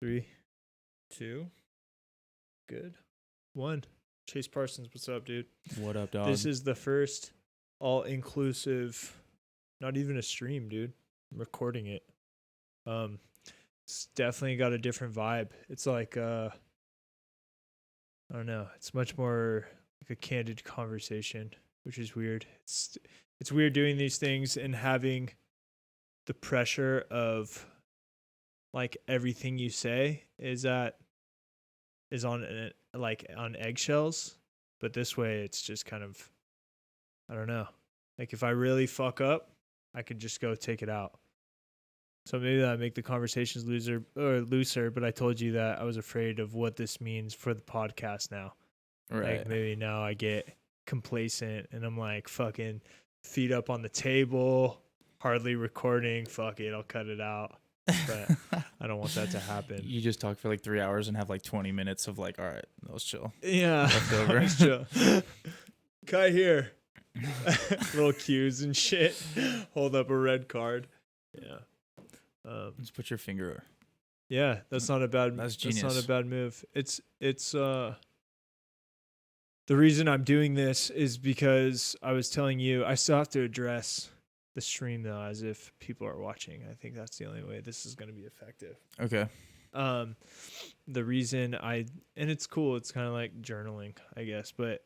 3, 2, good. 1. Chase Parsons, what's up, dude? What up, dog? This is the first all-inclusive, not even a stream, dude. I'm recording it. It's definitely got a different vibe. It's like, I don't know. It's much more like a candid conversation, which is weird. It's weird doing these things and having the pressure of like everything you say is on eggshells, but this way it's just kind of, I don't know. Like if I really fuck up, I could just go take it out. So maybe that make the conversations looser, but I told you that I was afraid of what this means for the podcast now. Right. Like maybe now I get complacent and I'm like fucking feet up on the table, hardly recording. Fuck it, I'll cut it out. But I don't want that to happen. You just talk for like 3 hours and have like 20 minutes of like, all right, let's chill. Yeah. Leftover. Let's chill. Cut here. Little cues and shit. Hold up a red card. Yeah. Just put your finger. Yeah, that's not a bad. That's genius. That's not a bad move. It's the reason I'm doing this is because I was telling you I still have to address the stream though, as if people are watching. I think that's the only way this is going to be effective. Okay. The reason and it's cool. It's kind of like journaling, I guess, but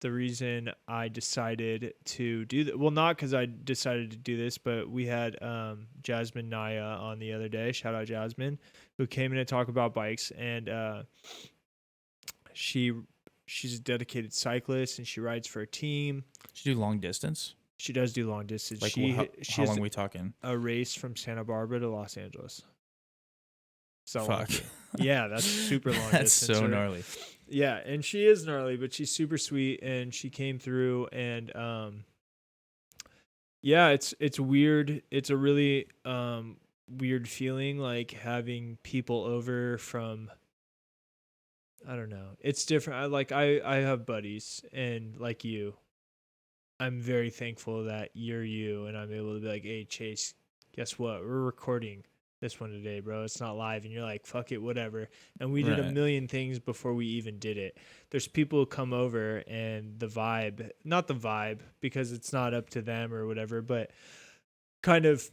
the reason I decided to do that, well, not because I decided to do this, but we had Jasmine Naya on the other day. Shout out Jasmine, who came in to talk about bikes, and she's a dedicated cyclist, and she rides for a team. She do long distance? She does do long distance. Like how long are we talking? A race from Santa Barbara to Los Angeles. So fuck. Yeah, that's super long That's distance. so gnarly. Yeah, and she is gnarly, but she's super sweet, and she came through, and yeah, it's weird. It's a really weird feeling, like having people over from, I don't know. It's different. I have buddies, and like you, I'm very thankful that you're you, and I'm able to be like, hey, Chase, guess what? We're recording this one today, bro. It's not live. And you're like, fuck it, whatever. And we did a million things before we even did it. There's people who come over and the vibe, not the vibe because it's not up to them or whatever, but kind of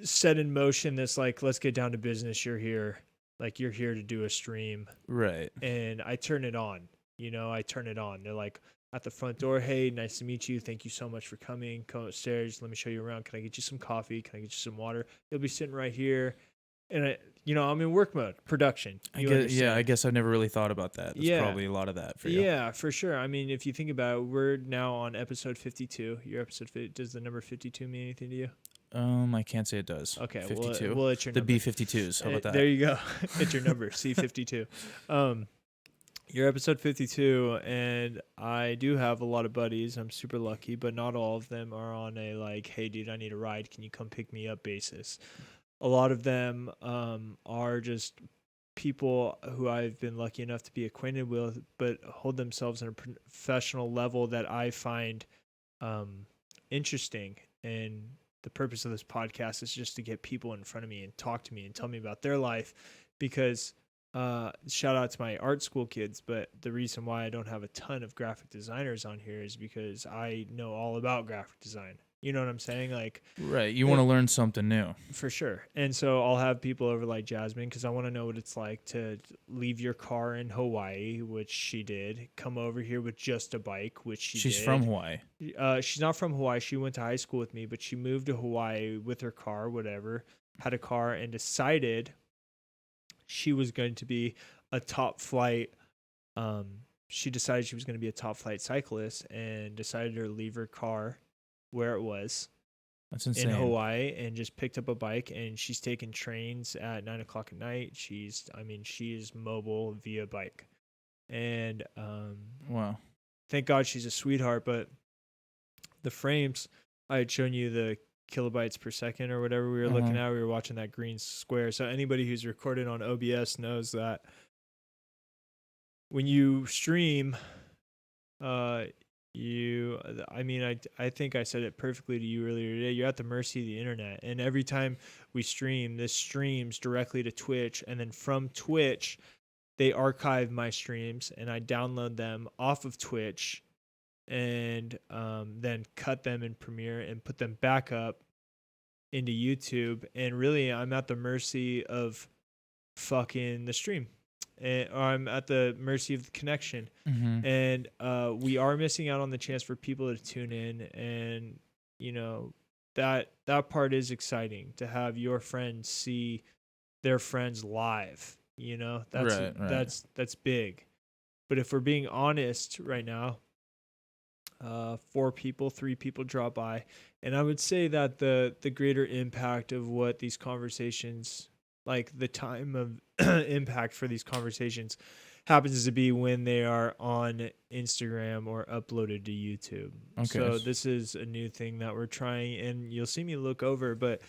set in motion this like, let's get down to business. You're here. Like you're here to do a stream. Right. And I turn it on. I turn it on. They're like, at the front door, hey, nice to meet you. Thank you so much for coming. Come upstairs. Let me show you around. Can I get you some coffee? Can I get you some water? You'll be sitting right here. And, I'm in work mode, production. I guess I've never really thought about that. There's probably a lot of that for you. Yeah, for sure. I mean, if you think about it, we're now on episode 52. Your episode, does the number 52 mean anything to you? I can't say it does. Okay, 52. Well, it's your number. The B-52s. How about that? There you go. It's your number, C52. You're episode 52, and I do have a lot of buddies. I'm super lucky, but not all of them are on a like, hey, dude, I need a ride. Can you come pick me up basis? A lot of them are just people who I've been lucky enough to be acquainted with, but hold themselves on a professional level that I find interesting. And the purpose of this podcast is just to get people in front of me and talk to me and tell me about their life, because shout out to my art school kids, but the reason why I don't have a ton of graphic designers on here is because I know all about graphic design. You know what I'm saying? Like, right. You want to learn something new. For sure. And so I'll have people over like Jasmine, because I want to know what it's like to leave your car in Hawaii, which she did, come over here with just a bike, which she's did. From Hawaii. She's not from Hawaii. She went to high school with me, but she moved to Hawaii with her car, whatever, had a car, and decided she was going to be a top flight. She decided she was going to be a top flight cyclist and decided to leave her car where it was. That's insane. In Hawaii, and just picked up a bike, and she's taking trains at 9:00 at night. She is mobile via bike. And, wow. Thank God she's a sweetheart, but the frames, I had shown you the kilobytes per second or whatever we were looking at. We were watching that green square. So anybody who's recorded on OBS knows that when you stream, I think I said it perfectly to you earlier today. You're at the mercy of the internet, and every time we stream, this streams directly to Twitch, and then from Twitch they archive my streams, and I download them off of Twitch, and then cut them in Premiere and put them back up into YouTube. And really, I'm at the mercy of fucking the stream, or I'm at the mercy of the connection. Mm-hmm. And we are missing out on the chance for people to tune in, and you know that part is exciting to have your friends see their friends live. That's that's big. But if we're being honest right now, 3 people drop by, and I would say that the greater impact of what these conversations, like the time of impact for these conversations, happens to be when they are on Instagram or uploaded to YouTube. Okay. So this is a new thing that we're trying, and you'll see me look over, but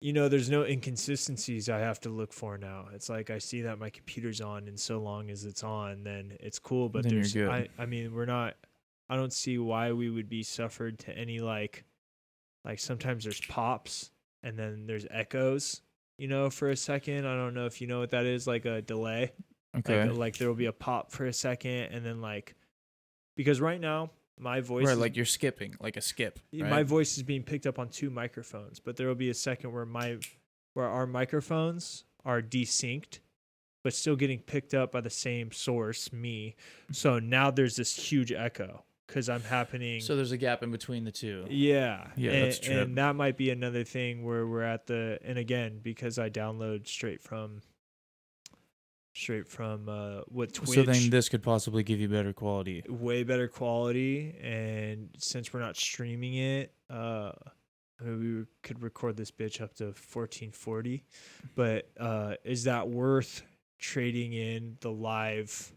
there's no inconsistencies I have to look for now. It's like I see that my computer's on, and so long as it's on, then it's cool. But Then you're good. I mean, we're not. I don't see why we would be suffered to any like sometimes there's pops and then there's echoes. For a second. I don't know if you know what that is, like a delay. Okay. Like there will be a pop for a second, and then because right now my voice right, like you're skipping, like a skip. Right? My voice is being picked up on 2 microphones, but there will be a second where our microphones are desynced, but still getting picked up by the same source, me. So now there's this huge echo because I'm happening. So there's a gap in between the two. Yeah. That's true. And that might be another thing where we're at and again, because I download straight from what Twitch. So then this could possibly give you better quality. Way better quality, and since we're not streaming it, we could record this bitch up to 1440. But is that worth trading in the live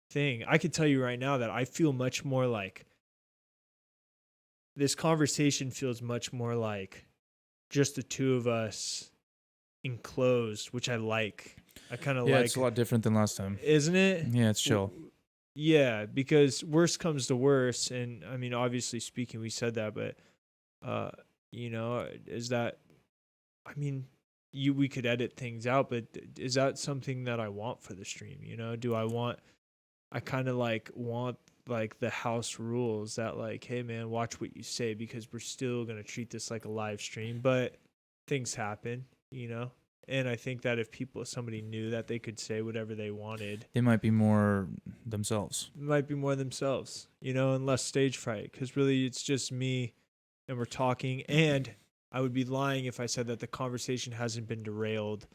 thing? I could tell you right now that I feel much more like this conversation feels much more like just the two of us enclosed, which I like. I kind of like. It's a lot different than last time, isn't it? Yeah, it's chill. Yeah, because worst comes to worst, and I mean, obviously speaking, we said that, but is that? I mean, we could edit things out, but is that something that I want for the stream? Do I want? I kind of want the house rules that hey man, watch what you say, because we're still gonna treat this like a live stream, but things happen, And I think that if somebody knew that they could say whatever they wanted, they might be more themselves. and less stage fright. Because really, it's just me, and we're talking. And I would be lying if I said that the conversation hasn't been derailed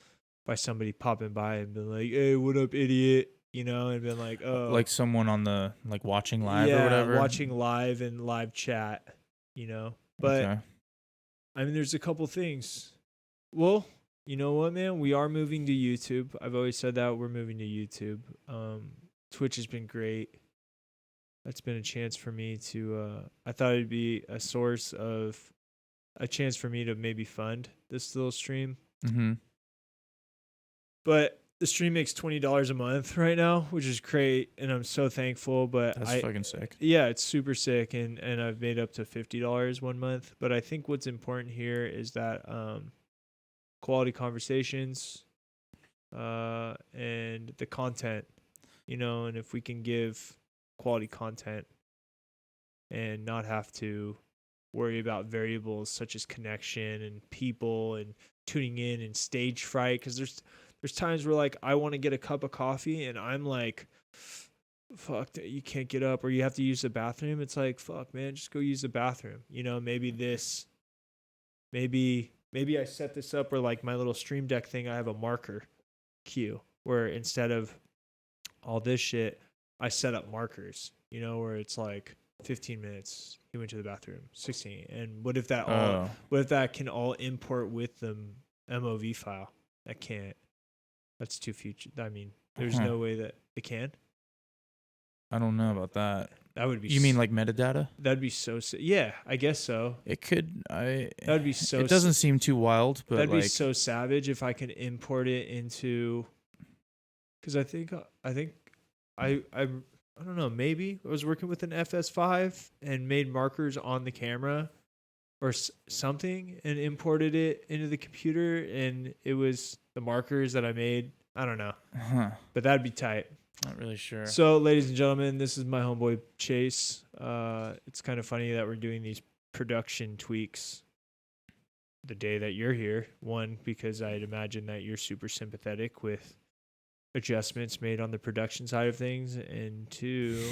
by somebody popping by and been like, "Hey, what up, idiot?" And been like, "Oh," like someone on the watching live or whatever. Watching live and live chat. But okay. I mean, there's a couple things. Well. You know what, man? We are moving to YouTube. I've always said that we're moving to YouTube. Twitch has been great. That's been a chance for me to. I thought it'd be a chance for me to maybe fund this little stream. Mm-hmm. But the stream makes $20 a month right now, which is great, and I'm so thankful. But that's fucking sick. Yeah, it's super sick, and I've made up to $50 one month. But I think what's important here is that quality conversations, and the content, and if we can give quality content and not have to worry about variables such as connection and people and tuning in and stage fright, because there's times where I want to get a cup of coffee and I'm like, fuck, you can't get up, or you have to use the bathroom. It's like, fuck, man, just go use the bathroom. Maybe I set this up where my little stream deck thing, I have a marker queue where instead of all this shit, I set up markers, where it's 15 minutes, he went to the bathroom, 16. And what if that can all import with the MOV file? That can't. That's too future. I mean, there's no way that it can. I don't know about that. That would be. You mean like metadata? That'd be so. Yeah, I guess so. It could. That would be so. It doesn't seem too wild, but that'd be so savage if I could import it into. Because I think I don't know, maybe I was working with an FS5 and made markers on the camera or something and imported it into the computer, and it was the markers that I made. I don't know, Huh. but that'd be tight. Not really sure. So, ladies and gentlemen, this is my homeboy Chase. It's kind of funny that we're doing these production tweaks the day that you're here. One, because I'd imagine that you're super sympathetic with adjustments made on the production side of things, and two,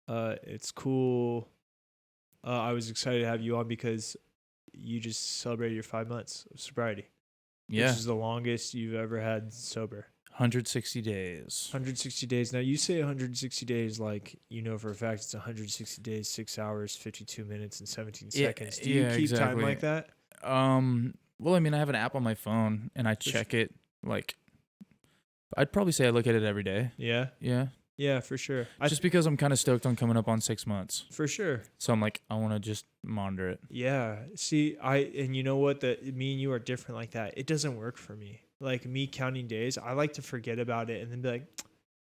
it's cool. I was excited to have you on because you just celebrated your 5 months of sobriety. Yeah. Which is the longest you've ever had sober. 160 days. 160 days. Now, you say 160 days like you know for a fact it's 160 days, 6 hours, 52 minutes, and 17 seconds. Do you keep time like that? Well, I mean, I have an app on my phone, and I check it, like, I'd probably say I look at it every day. Yeah? Yeah. Yeah, for sure. Just because I'm kind of stoked on coming up on 6 months. For sure. So I'm like, I want to just monitor it. Yeah. See, and you know what? Me and you are different like that. It doesn't work for me. Like, me counting days, I like to forget about it and then be like,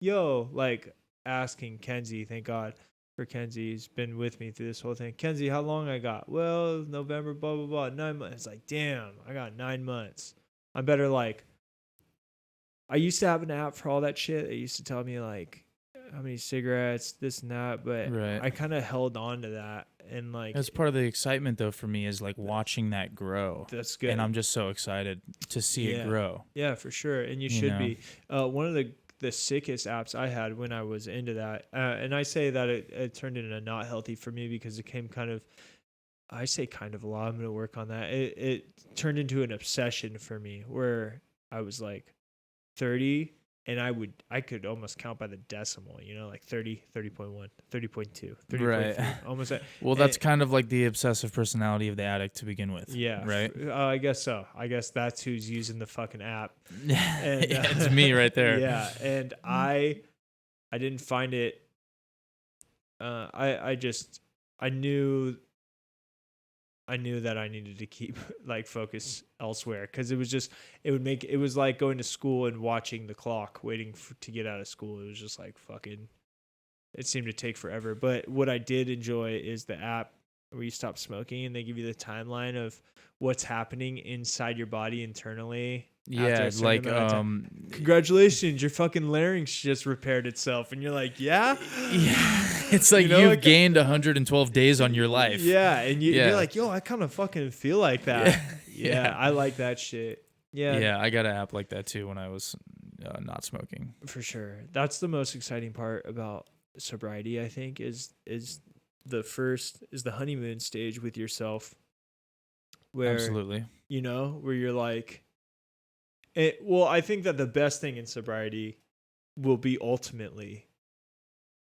yo, like asking Kenzie, thank God for Kenzie. He's been with me through this whole thing. Kenzie, how long I got? Well, November, blah, blah, blah, 9 months. It's like, damn, I got 9 months. I'm better like, I used to have an app for all that shit. It used to tell me like how many cigarettes, this and that, but Right. I kind of held on to that. And like, That's part of the excitement though for me is like watching that grow. That's good. And I'm just so excited to see it grow. Yeah, for sure. And you should be. One of the sickest apps I had when I was into that, and I say that it turned into not healthy for me because it came kind of, I say kind of a lot. I'm going to work on that. It turned into an obsession for me where I was like 30 and I could almost count by the decimal, you know, like 30, 30.1, 30.2, 30.3, right. almost. Well, that's kind of like the obsessive personality of the addict to begin with. Yeah. Right. I guess so. I guess that's who's using the fucking app. And, yeah, it's me right there. Yeah. And I didn't find it. I knew that I needed to keep like focus elsewhere because it was like going to school and watching the clock waiting to get out of school. It was just like fucking, it seemed to take forever. But what I did enjoy is the app where you stop smoking and they give you the timeline of what's happening inside your body internally. Yeah, like congratulations, your fucking larynx just repaired itself, and you're like, yeah, it's like you've gained 112 days on your life. Yeah, and you're like, yo, I kind of fucking feel like that. Yeah, I like that shit. Yeah, I got an app like that too when I was not smoking. For sure, that's the most exciting part about sobriety. I think is the honeymoon stage with yourself, where absolutely, you know, where you're like. I think that the best thing in sobriety will be ultimately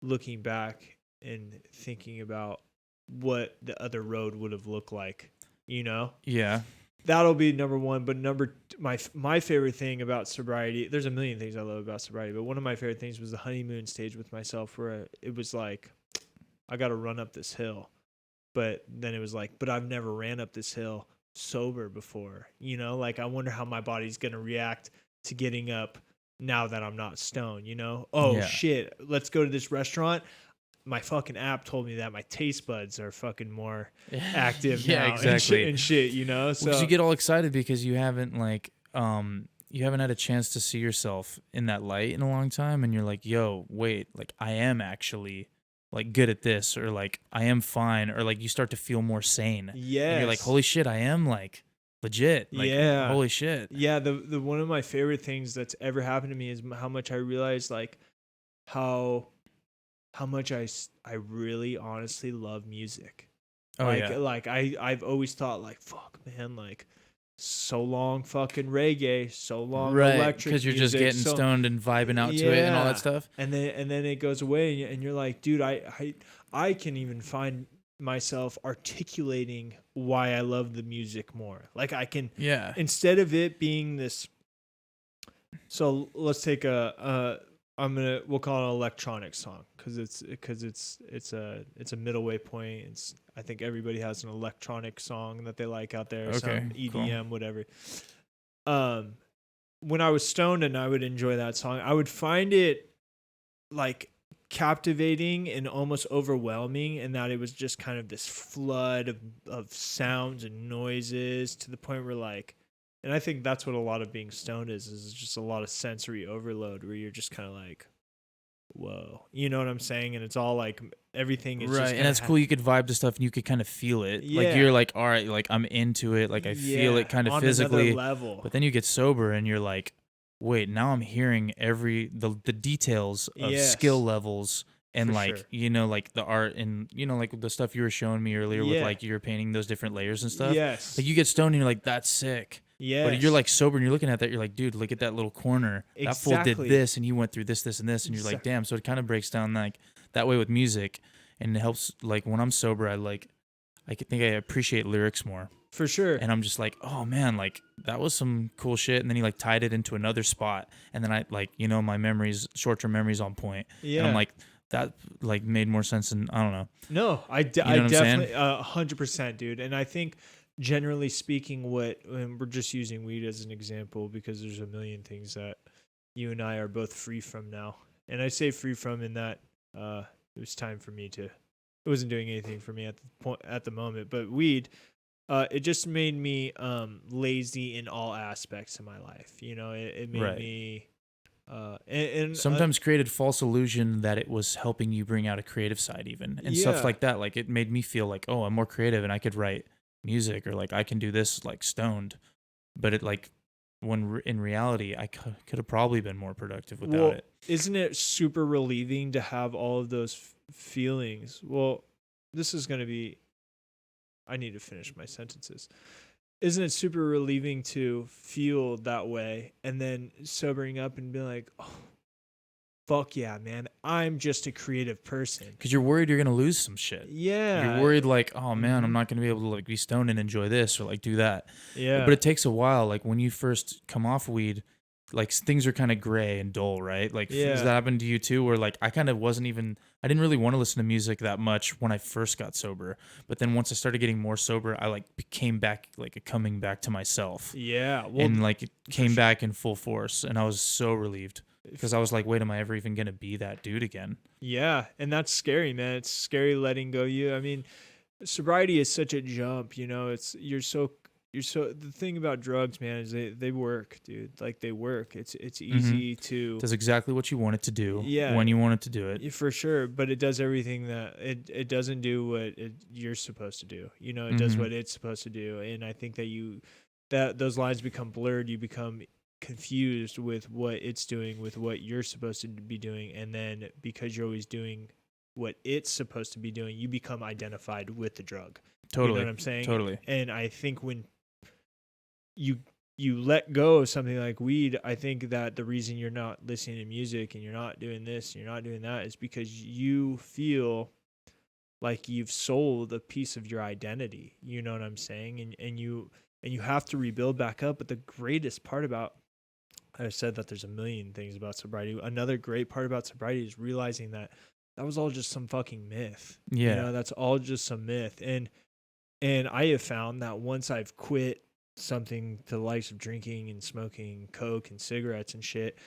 looking back and thinking about what the other road would have looked like, you know? Yeah. That'll be number one. But my favorite thing about sobriety, there's a million things I love about sobriety, but one of my favorite things was the honeymoon stage with myself where it was like, I got to run up this hill. But then it was like, but I've never ran up this hill sober before, you know, like I wonder how my body's gonna react to getting up now that I'm not stoned, you know. Shit, let's go to this restaurant. My fucking app told me that my taste buds are fucking more active now. Exactly. and shit, you know. So because you get all excited because you haven't had a chance to see yourself in that light in a long time, and you're like, yo, wait, like I am actually like good at this, or like I am fine, or like you start to feel more sane. Yeah. And you're like, holy shit, I am like legit. Like, holy shit. Yeah. The one of my favorite things that's ever happened to me is how much I realized like how much I really honestly love music. Like I've always thought like, fuck man, like so long fucking reggae, so long electric because you're music, just getting stoned and vibing out to it and all that stuff. And then it goes away and you're like, dude, I can even find myself articulating why I love the music more. Like I can, instead of it being this. So let's take we'll call it an electronic song because it's a middle way point. I think everybody has an electronic song that they like out there. Okay, some EDM, cool. whatever. When I was stoned and I would enjoy that song, I would find it like captivating and almost overwhelming, and that it was just kind of this flood of sounds and noises to the point where like, and I think that's what a lot of being stoned is just a lot of sensory overload where you're just kind of like, whoa, you know what I'm saying? And it's all like everything is Right, just and kind that's of cool. You could vibe to stuff, and you could kind of feel it. Like yeah, you're like, all right, like I'm into it. Like I feel it kind of on another physically. level. But then you get sober, and you're like, wait, now I'm hearing the details of skill Yes, levels and for like sure. like the art and like the stuff you were showing me earlier with Yeah. like you're painting those different layers and stuff. Like Yes. you get stoned, and you're like, that's sick. But you're Yes. like sober, and you're looking at that. You're like, dude, look at that little corner. That fool did Exactly. this, and he went through this, this, and this, and you're like, Exact- damn. So it kind of breaks down like that way with music, and it helps. Like when I'm sober, I think I appreciate lyrics more, For sure. and I'm just like, oh man, like that was some cool shit. And then he like tied it into another spot, and then I like my memories, short-term memories on point, and I'm Yeah. like that like made more sense. And I don't know, No, you I know what I'm saying? definitely 100%, dude. And I think generally speaking, and we're just using weed as an example because there's a million things that you and I are both free from now. And I say free from in that it was time for me to. It wasn't doing anything for me at the point at the moment, but weed, it just made me lazy in all aspects of my life. You know, it made Right. me and Sometimes created false illusion that it was helping you bring out a creative side even and stuff yeah. like that. Like it made me feel like, oh, I'm more creative and I could write music or like I can do this like stoned. But it like in reality, I could have probably been more productive without Well, it. isn't it super relieving to have all of those feelings? Well, this is going to be. I need to finish my sentences. Isn't it super relieving to feel that way and then sobering up and be like, oh, fuck yeah, man. I'm just a creative person. Because you're worried you're gonna lose some shit. You're Yeah. worried like, oh man, I'm Mhm. not gonna be able to like be stoned and enjoy this or like do that. But Yeah. it takes a while. Like when you first come off weed, like things are kind of gray and dull, right? Like does that Yeah. happen to you too? Where like I kind of I didn't really want to listen to music that much when I first got sober. But then once I started getting more sober, I like became back like a coming back to myself, Yeah. Well, and like it for came sure. back in full force, and I was so relieved because I was like, wait, am I ever even gonna be that dude again? Yeah. And that's scary, man. It's scary letting go you. I mean, sobriety is such a jump, you know. It's you're so the thing about drugs, man, is they work, dude. Like they work. It's Mm-hmm. easy to Does exactly what you want it to do yeah, when you want it to do it. for sure, but it does everything that it doesn't do what you're supposed to do. You know, it does Mm-hmm. what it's supposed to do, and I think that those lines become blurred. You become confused with what it's doing with what you're supposed to be doing, and then because you're always doing what it's supposed to be doing, you become identified with the drug. You know what Totally. I'm saying? Totally. And I think when you you let go of something like weed, I think that the reason you're not listening to music and you're not doing this and you're not doing that is because you feel like you've sold a piece of your identity. You know what I'm saying? And you have to rebuild back up. But the greatest part about I said that there's a million things about sobriety. Another great part about sobriety is realizing that that was all just some fucking myth. You Yeah. know, that's all just some myth. And I have found that once I've quit something to the likes of drinking and smoking coke and cigarettes and shit,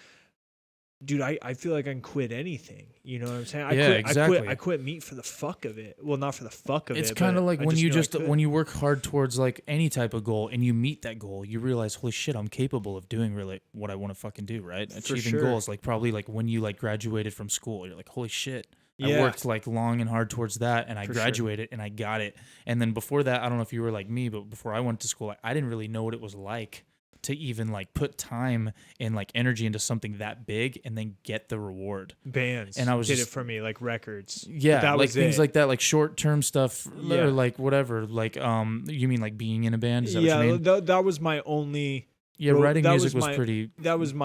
dude, I feel like I can quit anything. You know what I'm saying? Yeah, I exactly. quit meat for the fuck of it. Well, not for the fuck of It's it, kind of but like I when just you knew I just could. when you work hard towards like any type of goal and you meet that goal, you realize, holy shit, I'm capable of doing really what I want to fucking do, right? For Achieving sure. goals, like probably like when you like graduated from school, you're like, holy shit, I Yeah, worked like long and hard towards that and I for sure. graduated and I got it. And then before that, I don't know if you were like me, but before I went to school, like, I didn't really know what it was like to even like put time and like energy into something that big and then get the reward. And Bands I was did it just for me, like records. But yeah, that like was things it. like that, like short term stuff or Yeah. like whatever. Like you mean like being in a band? Is that what you Yeah, mean? that was my only Yeah, writing that music was was my pretty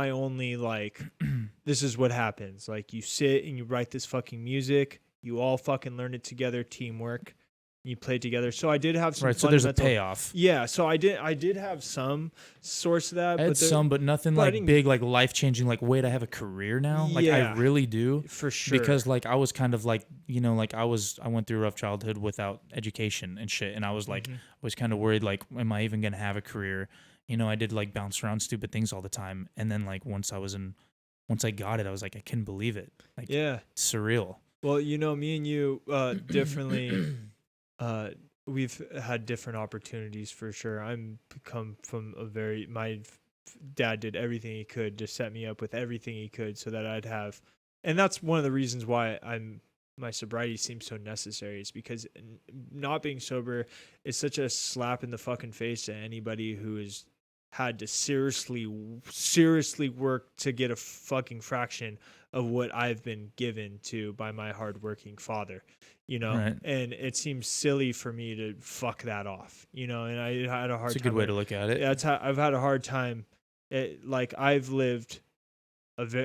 only like this is what happens. Like you sit and you write this fucking music. You all fucking learn it together, teamwork. You play it together. So I did have some right, so there's a fundamental. payoff. Yeah, so I did have some source of that, I had some, but nothing but I like didn't. big, like life changing. Like, wait, I have a career now. Like, I Yeah, really do, for sure. because like I was kind of like like I went through a rough childhood without education and shit, and I was like Hmm. was kind of worried like, am I even gonna have a career? I did like bounce around stupid things all the time, and then like once I was in once I got it, I was like, I couldn't believe it. Like, Yeah. surreal. Well, me and you differently. We've had different opportunities for sure. I'm come from my dad did everything he could to set me up with everything he could so that I'd have, and that's one of the reasons why my sobriety seems so necessary, is because not being sober is such a slap in the fucking face to anybody who has had to seriously work to get a fucking fraction of what I've been given to by my hardworking father, Right. and it seems silly for me to fuck that off, and I had a hard It's a time. good way to look at it. Yeah, I've had a hard time. Like I've lived of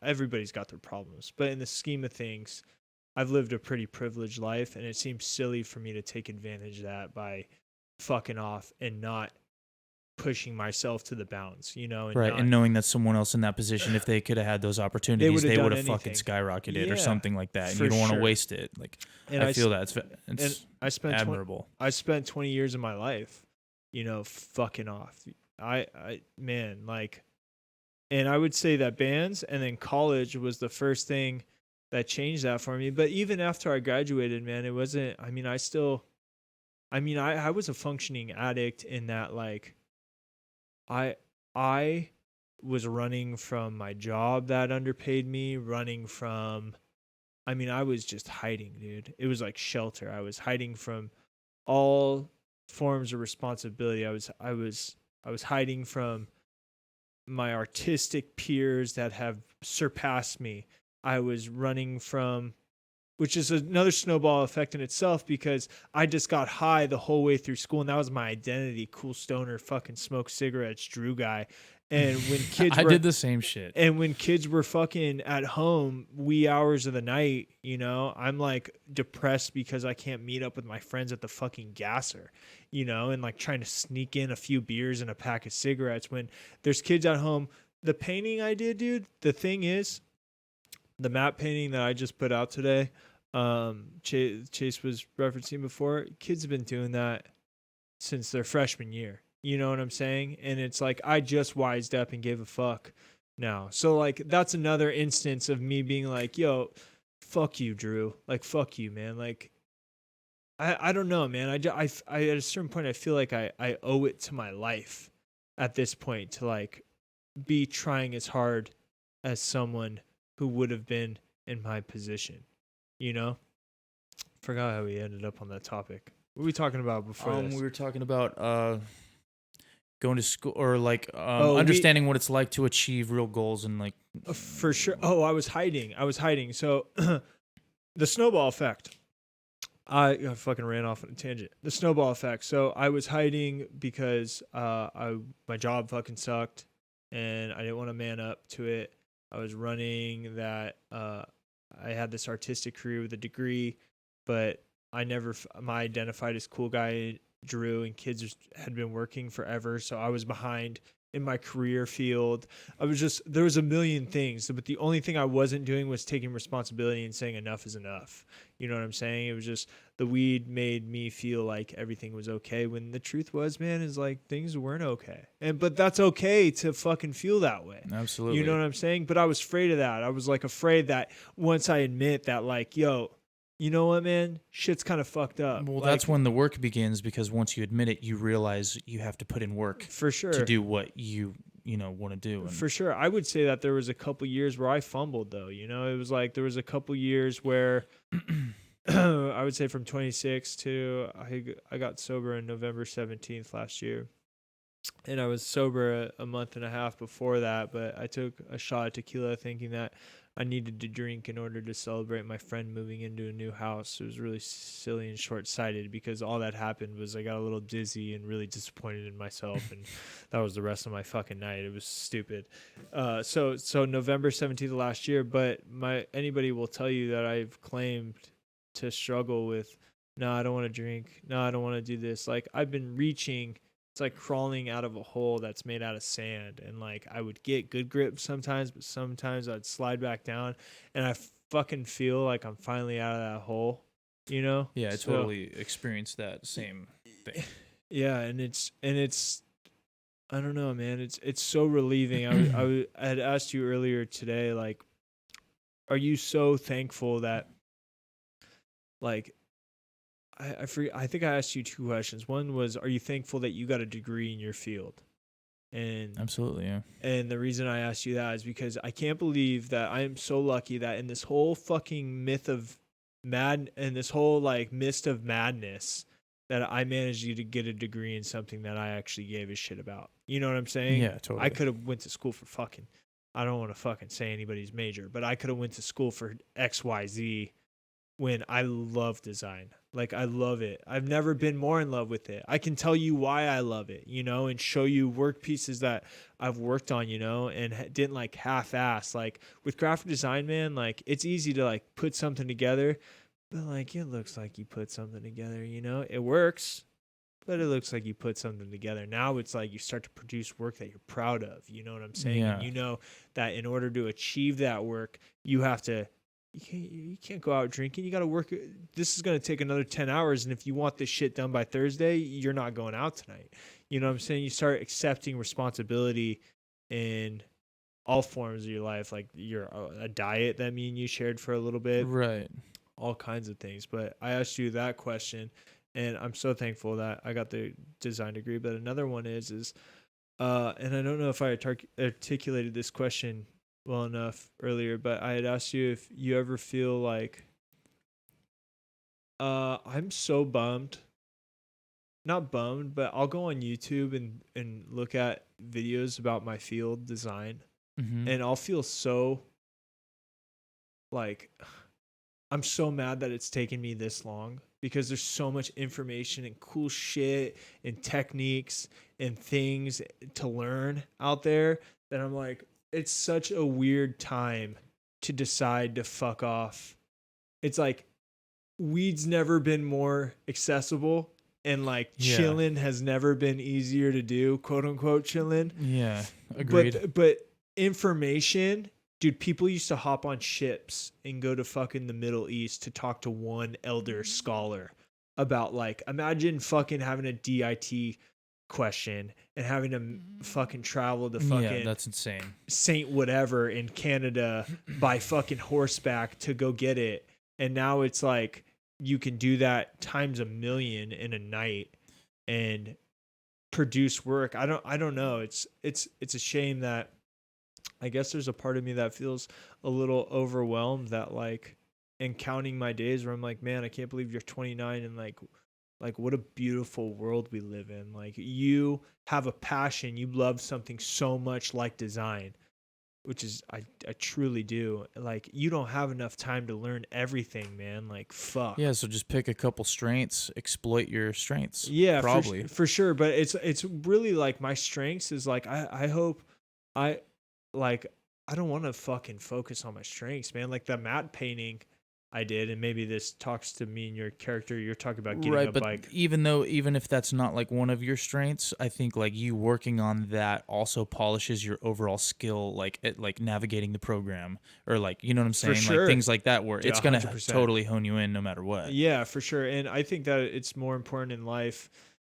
everybody's got their problems, but in the scheme of things, I've lived a pretty privileged life, and it seems silly for me to take advantage of that by fucking off and not pushing myself to the bounds, and Right. not, And knowing that someone else in that position, if they could have had those opportunities, would've they done would have fucking anything. skyrocketed or Yeah, something like that. And for you don't want to sure. waste it. Like, And I feel that and it's I spent admirable. I spent 20 years of my life, fucking off. Man, like, and I would say that bands and then college was the first thing that changed that for me. But even after I graduated, man, it wasn't, I was a functioning addict in that, like, I I was running from my job that underpaid me, running from, I was just hiding, dude. It was like shelter. I was hiding from all forms of responsibility. I was hiding from my artistic peers that have surpassed me. I was running from, which is another snowball effect in itself, because I just got high the whole way through school, and that was my identity. Cool stoner, fucking smoke cigarettes, Drew guy. And when I did the same shit. and when kids were fucking at home wee hours of the night, I'm like depressed because I can't meet up with my friends at the fucking gasser, and like trying to sneak in a few beers and a pack of cigarettes when there's kids at home. The painting I did, dude, the thing is, the map painting that I just put out today, Chase was referencing before, kids have been doing that since their freshman year. You know what I'm saying? And it's like, I just wised up and gave a fuck now. So like, that's another instance of me being like, yo, fuck you, Drew. Like, fuck you, man. Like, I don't know, man. I at a certain point, I feel like I owe it to my life at this point to like be trying as hard as someone who would have been in my position, you know? Forgot how we ended up on that topic. What were we talking about before this? We were talking about going to school, or like Oh, understanding what it's like to achieve real goals, and like For sure. Oh, I was hiding. So the snowball effect. I fucking ran off on a tangent. The snowball effect. So I was hiding because my job fucking sucked, and I didn't want to man up to it. I was running that. I had this artistic career with a degree, but I never. My identified as cool guy Drew, and kids had been working forever, so I was behind in my career field. There was a million things, but the only thing I wasn't doing was taking responsibility and saying enough is enough. You know what I'm saying? It was just, the weed made me feel like everything was okay, when the truth was, man, is like things weren't okay. But that's okay to fucking feel that way. absolutely. You know what I'm saying? But I was afraid of that. I was like afraid that once I admit that, like, yo, you know what, man? Shit's kind of fucked up. Well, like, that's when the work begins, because once you admit it, you realize you have to put in work for sure to do what you want to do. And For sure. I would say that there was a couple years where I fumbled, though. It was like there was a couple years where I would say from 26 to I got sober on November 17th last year. And I was sober a month and a half before that, but I took a shot of tequila thinking that I needed to drink in order to celebrate my friend moving into a new house. It was really silly and short-sighted, because all that happened was I got a little dizzy and really disappointed in myself, and that was the rest of my fucking night. It was stupid. So November 17th of last year, but anybody will tell you that I've claimed to struggle with, no, I don't want to drink. No, I don't want to do this. Like, I've been reaching. It's like crawling out of a hole that's made out of sand, and like I would get good grip sometimes, but sometimes I'd slide back down, and I fucking feel like I'm finally out of that hole, yeah, I totally experienced that same thing. Yeah, and it's I don't know, man. It's so relieving. I had asked you earlier today, like, are you so thankful that, like, I forget, I think I asked you two questions. One was, are you thankful that you got a degree in your field? And Absolutely, yeah. and the reason I asked you that is because I can't believe that I am so lucky that in this whole fucking myth of in this whole like mist of madness, that I managed you to get a degree in something that I actually gave a shit about. You know what I'm saying? Yeah, I totally. could have went to school for fucking, I don't want to fucking say anybody's major, but I could have went to school for XYZ when I love design. Like I love it. I've never been more in love with it. I can tell you why I love it, you know, and show you work pieces that I've worked on, you know, and didn't like half ass. Like with graphic design, man, like it's easy to like put something together, but like it looks like you put something together, you know? It works, but it looks like you put something together. Now it's like you start to produce work that you're proud of, you know what I'm saying? And Yeah. you know that in order to achieve that work, you have to you can't go out drinking. You got to work. This is going to take another 10 hours. And if you want this shit done by Thursday, you're not going out tonight. You know what I'm saying? You start accepting responsibility in all forms of your life, like a diet that me and you shared for a little bit, Right. all kinds of things. But I asked you that question, and I'm so thankful that I got the design degree. But another one and I don't know if I articulated this question well enough earlier, but I had asked you if you ever feel like, I'm so bummed. Not bummed, but I'll go on YouTube and look at videos about my field design, Mm-hmm. and I'll feel so like I'm so mad that it's taken me this long because there's so much information and cool shit and techniques and things to learn out there that I'm like, it's such a weird time to decide to fuck off. It's like weed's never been more accessible, and like Yeah. chilling has never been easier to do, quote unquote chilling. Yeah. Agreed. But information, dude, people used to hop on ships and go to fucking the Middle East to talk to one elder scholar about, like, imagine fucking having a DIT question and having to fucking travel to Yeah, fucking that's insane. Saint whatever in Canada by fucking horseback to go get it. And now it's like you can do that times a million in a night and produce work. I don't know. It's a shame that I guess there's a part of me that feels a little overwhelmed that like in counting my days where I'm like, man, I can't believe you're 29 and like what a beautiful world we live in. Like you have a passion, you love something so much like design, which is I truly do. Like you don't have enough time to learn everything, man. Like fuck. Yeah, so just pick a couple strengths, exploit your strengths. Yeah, Probably. for sure. But it's really like my strengths is like I hope I like I don't want to fucking focus on my strengths, man. Like the matte painting I did, and maybe this talks to me and your character. You're talking about getting Right, a but bike. even if that's not like one of your strengths, I think like you working on that also polishes your overall skill, like at like navigating the program or like you know what I'm For saying, like sure. things like that, where Yeah, it's gonna 100%. totally hone you in no matter what. Yeah, for sure. And I think that it's more important in life,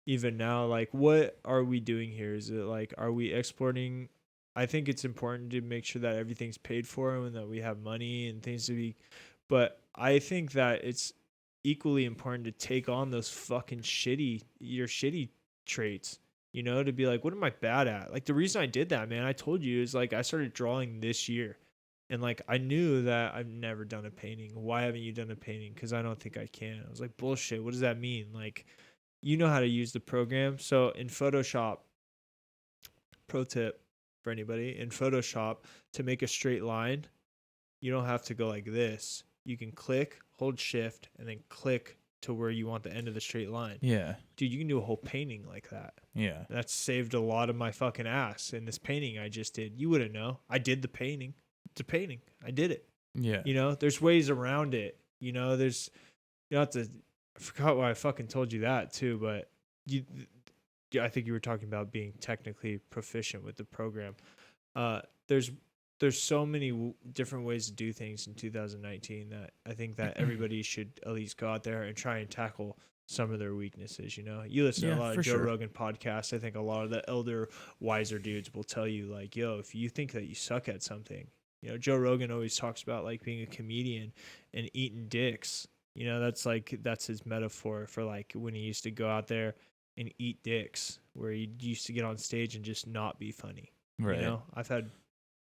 even now. Like, what are we doing here? Is it like, are we exporting? I think it's important to make sure that everything's paid for and that we have money and things to be. But I think that it's equally important to take on those fucking your shitty traits, you know, to be like, what am I bad at? Like, the reason I did that, man, I told you, is like, I started drawing this year. And like I knew that I've never done a painting. Why haven't you done a painting? Because I don't think I can. I was like, bullshit. What does that mean? Like, you know how to use the program. So in Photoshop, pro tip for anybody, in Photoshop, to make a straight line, you don't have to go like this. You can click, hold shift, and then click to where you want the end of the straight line. Yeah, Dude, you can do a whole painting like that. yeah, That's saved a lot of my fucking ass in this painting I just did. You wouldn't know. I did the painting. It's a painting. I did it. yeah. You know, there's ways around it. You know, there's you don't have to. I forgot why I fucking told you that too, but you, yeah, I think you were talking about being technically proficient with the program. Uh, there's there's so many different ways to do things in 2019 that I think that everybody should at least go out there and try and tackle some of their weaknesses. You listen to a Yeah, lot for of Joe sure. Rogan podcasts. I think a lot of the elder, wiser dudes will tell you, like, yo, if you think that you suck at something, Joe Rogan always talks about like being a comedian and eating dicks. That's his metaphor for like when he used to go out there and eat dicks, where he used to get on stage and just not be funny. Right.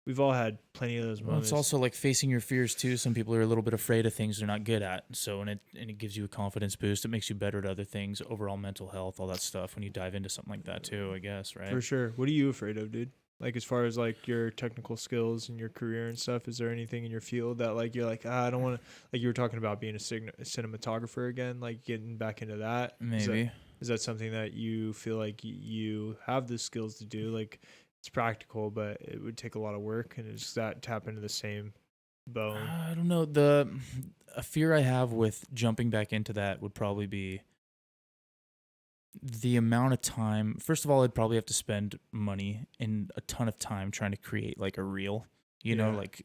We've all had plenty of those Well, moments. it's also like facing your fears too. Some people are a little bit afraid of things they're not good at. So, and it gives you a confidence boost. It makes you better at other things, overall mental health, all that stuff. When you dive into something like that too, I guess, right? For sure. What are you afraid of, dude? Like as far as like your technical skills and your career and stuff, is there anything in your field that like you're like, I don't want to, like you were talking about being a cinematographer again, like getting back into that? Maybe. Is that something that you feel like you have the skills to do? Like it's practical, but it would take a lot of work, and is that tap into the same bone? I don't know. A fear I have with jumping back into that would probably be the amount of time. First of all, I'd probably have to spend money and a ton of time trying to create like a reel, Yeah. like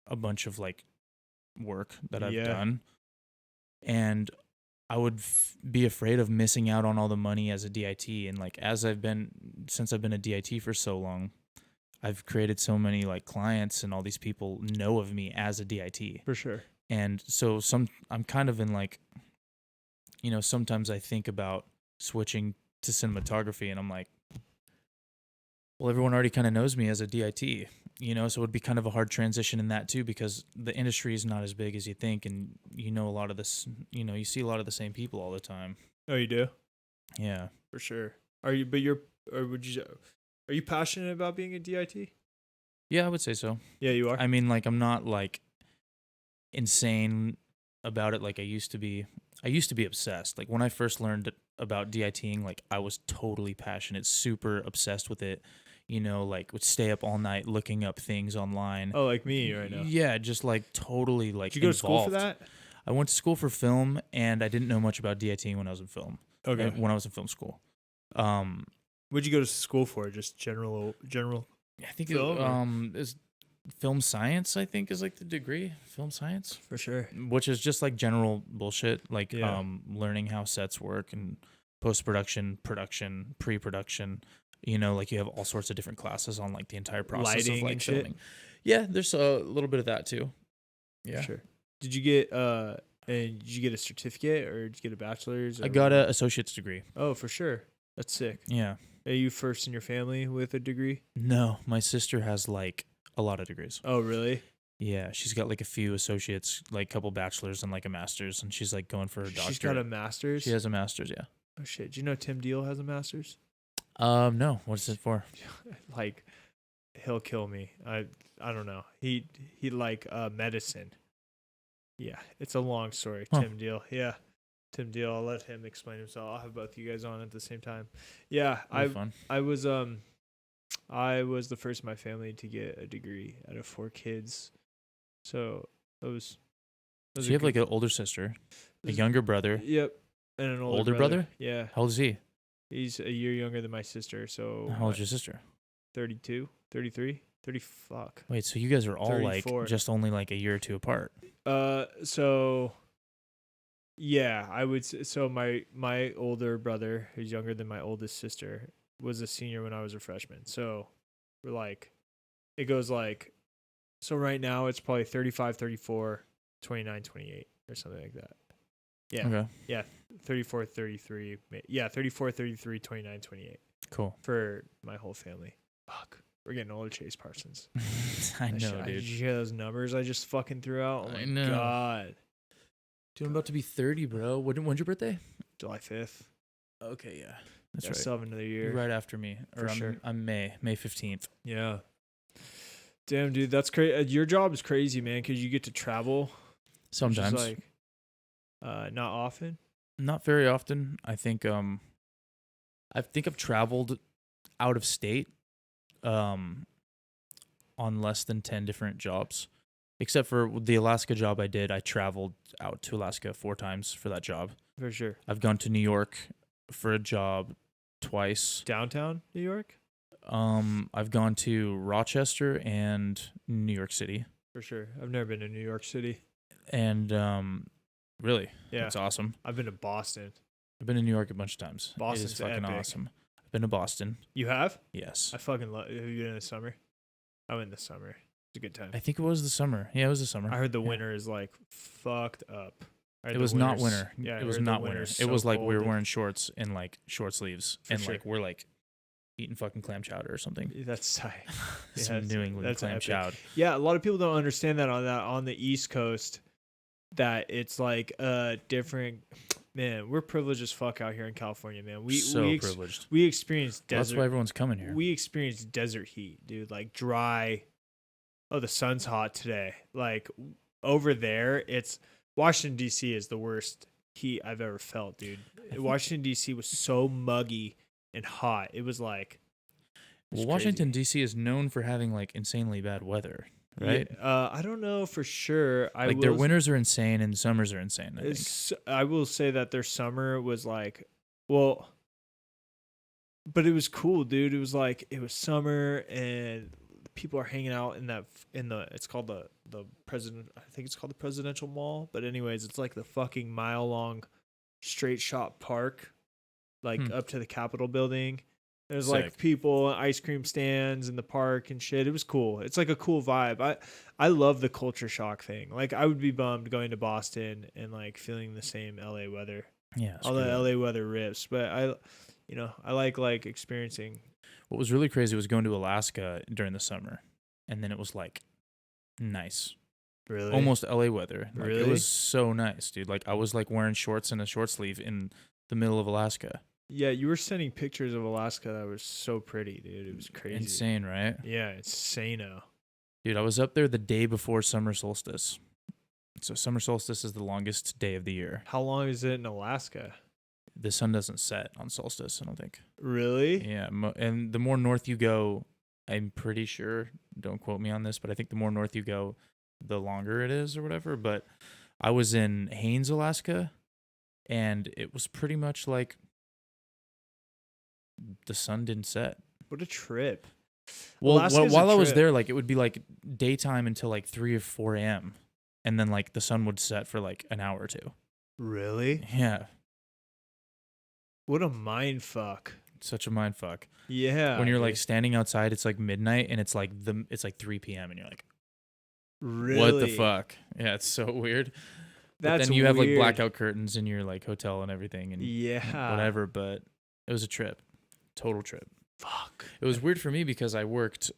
a bunch of like work that I've Yeah. done. And I would be afraid of missing out on all the money as a DIT. And like, since I've been a DIT for so long, I've created so many like clients, and all these people know of me as a DIT. For sure. And so I'm kind of in like, sometimes I think about switching to cinematography, and I'm like, well, everyone already kind of knows me as a DIT, so it would be kind of a hard transition in that too, because the industry is not as big as you think, and a lot of this, you see a lot of the same people all the time. Oh, you do? Yeah. For sure. Are you passionate about being a DIT? Yeah, I would say so. Yeah, you are. I mean, like, I'm not like insane about it like I used to be. I used to be obsessed. Like when I first learned about DITing, like I was totally passionate, super obsessed with it. Like would stay up all night looking up things online. Oh, like me right now. Yeah, just like totally like. Did you go involved. to school for that? I went to school for film, and I didn't know much about DITing when I was in film. Okay. When I was in film school. What'd you go to school for? Just general. I think Film, is film science. I think is like the degree, film science, For sure. which is just like general bullshit, like Yeah. learning how sets work and post production, production, pre production. Like you have all sorts of different classes on like the entire process Lighting of like and shit? filming. Yeah, there's a little bit of that too. Yeah, For sure. Did you get and did you get a certificate or did you get a bachelor's? I got an associate's degree. Oh, for sure. That's sick. Yeah. Are you first in your family with a degree? No, my sister has like a lot of degrees. Oh, really? Yeah, she's got like a few associates, like a couple bachelors and like a master's, and she's like going for her doctorate. She's got a master's? She has a master's, yeah. Oh, shit. Do you know Tim Deal has a master's? No. What's it for? Like, he'll kill me. I don't know. He like medicine. Yeah, it's a long story. Huh. Tim Deal. Yeah. Tim Deal. I'll let him explain himself. I'll have both you guys on at the same time. Yeah, Fun. I was the first in my family to get a degree out of 4 kids. So it was. So you have like an older sister, a younger brother. Yep, and an older brother. Yeah, How old is he? he's a year younger than my sister. So How old is your sister? 32, 33, 30. Fuck. Wait, so you guys are all 34. like just only like a year or two apart. So yeah, I would say, so my older brother, who's younger than my oldest sister, was a senior when I was a freshman. So we're like, it goes like, so right now it's probably 35, 34, 29, 28 or something like that. Yeah. Okay. Yeah. 34, 33. Yeah. 34, 33, 29, 28 Cool. for my whole family. Fuck. We're getting older, Chase Parsons. I know, Did dude. you hear those numbers I just fucking threw out? Oh I my know. God. Dude, I'm about to be 30, bro. When's your birthday? July 5th. Okay, yeah. That's I right. still have another year. You're right after me. For sure. I'm May 15th. Yeah. Damn, dude, that's crazy. Your job is crazy, man, because you get to travel. Sometimes. Which is like, not often. Not very often. I think I've traveled out of state on less than 10 different jobs. Except for the Alaska job I did, I traveled out to Alaska 4 times for that job. For sure. I've gone to New York for a job twice. Downtown New York? I've gone to Rochester and New York City. For sure. I've never been to New York City. And really, Yeah. it's awesome. I've been to Boston. I've been to New York a bunch of times. Boston's It is fucking epic. awesome. I've been to Boston. You have? Yes. I fucking love. Have you been in the summer? I went in the summer. It's a good time. I think it was the summer. Yeah, it was the summer. I heard the Yeah. winter is like fucked up. It was not winter. Yeah, it was not winter. It was like we were wearing shorts and like short sleeves, For and sure. like we're like eating fucking clam chowder or something. That's tight. Some New England clam epic. chowder. Yeah, a lot of people don't understand that on the East Coast. That it's like a different. Man, we're privileged as fuck out here in California, man. We Privileged. We experience desert. That's why everyone's coming here. We experience desert heat, dude. Like dry. Oh, the sun's hot today. Like over there, it's Washington D.C. is the worst heat I've ever felt, dude. Washington D.C. was so muggy and hot. It was like. Well, Washington D.C. is known for having like insanely bad weather, right? Yeah, I don't know for sure. Their winters are insane and summers are insane. I think. I will say that their summer was like, well, but it was cool, dude. It was like it was summer and people are hanging out in the it's called the president. I think it's called the Presidential Mall. But anyways, it's like the fucking mile long straight shot park, like up to the Capitol building. There's Sick. like people, ice cream stands in the park and shit. It was cool. It's like a cool vibe. I love the culture shock thing. Like I would be bummed going to Boston and like feeling the same LA weather. Yeah. All the LA weather rips, but I like experiencing. What was really crazy was going to Alaska during the summer, and then it was like nice. Really? Almost LA weather. Like, Really? It was so nice, dude. Like I was like wearing shorts and a short sleeve in the middle of Alaska. Yeah, you were sending pictures of Alaska that was so pretty, dude. It was crazy. Insane, right? Yeah, it's insane-o. Dude, I was up there the day before summer solstice. So summer solstice is the longest day of the year. How long is it in Alaska? The sun doesn't set on solstice, I don't think. Really? Yeah, and the more north you go, I'm pretty sure, don't quote me on this, but I think the more north you go, the longer it is or whatever. But I was in Haines, Alaska, and it was pretty much like the sun didn't set. What a trip. Well, Alaska's while a I was trip. there, like it would be like daytime until like 3 or 4 a.m. And then like the sun would set for like an hour or two. Really? Yeah. What a mind fuck. Such a mind fuck. Yeah. When you're dude. like standing outside, it's like midnight and it's like 3 p.m. and you're like, Really? what the fuck? Yeah, it's so weird. But That's then you have like weird. blackout curtains in your like hotel and everything and Yeah. whatever, but it was a trip. Total trip. Fuck. It was weird for me because I worked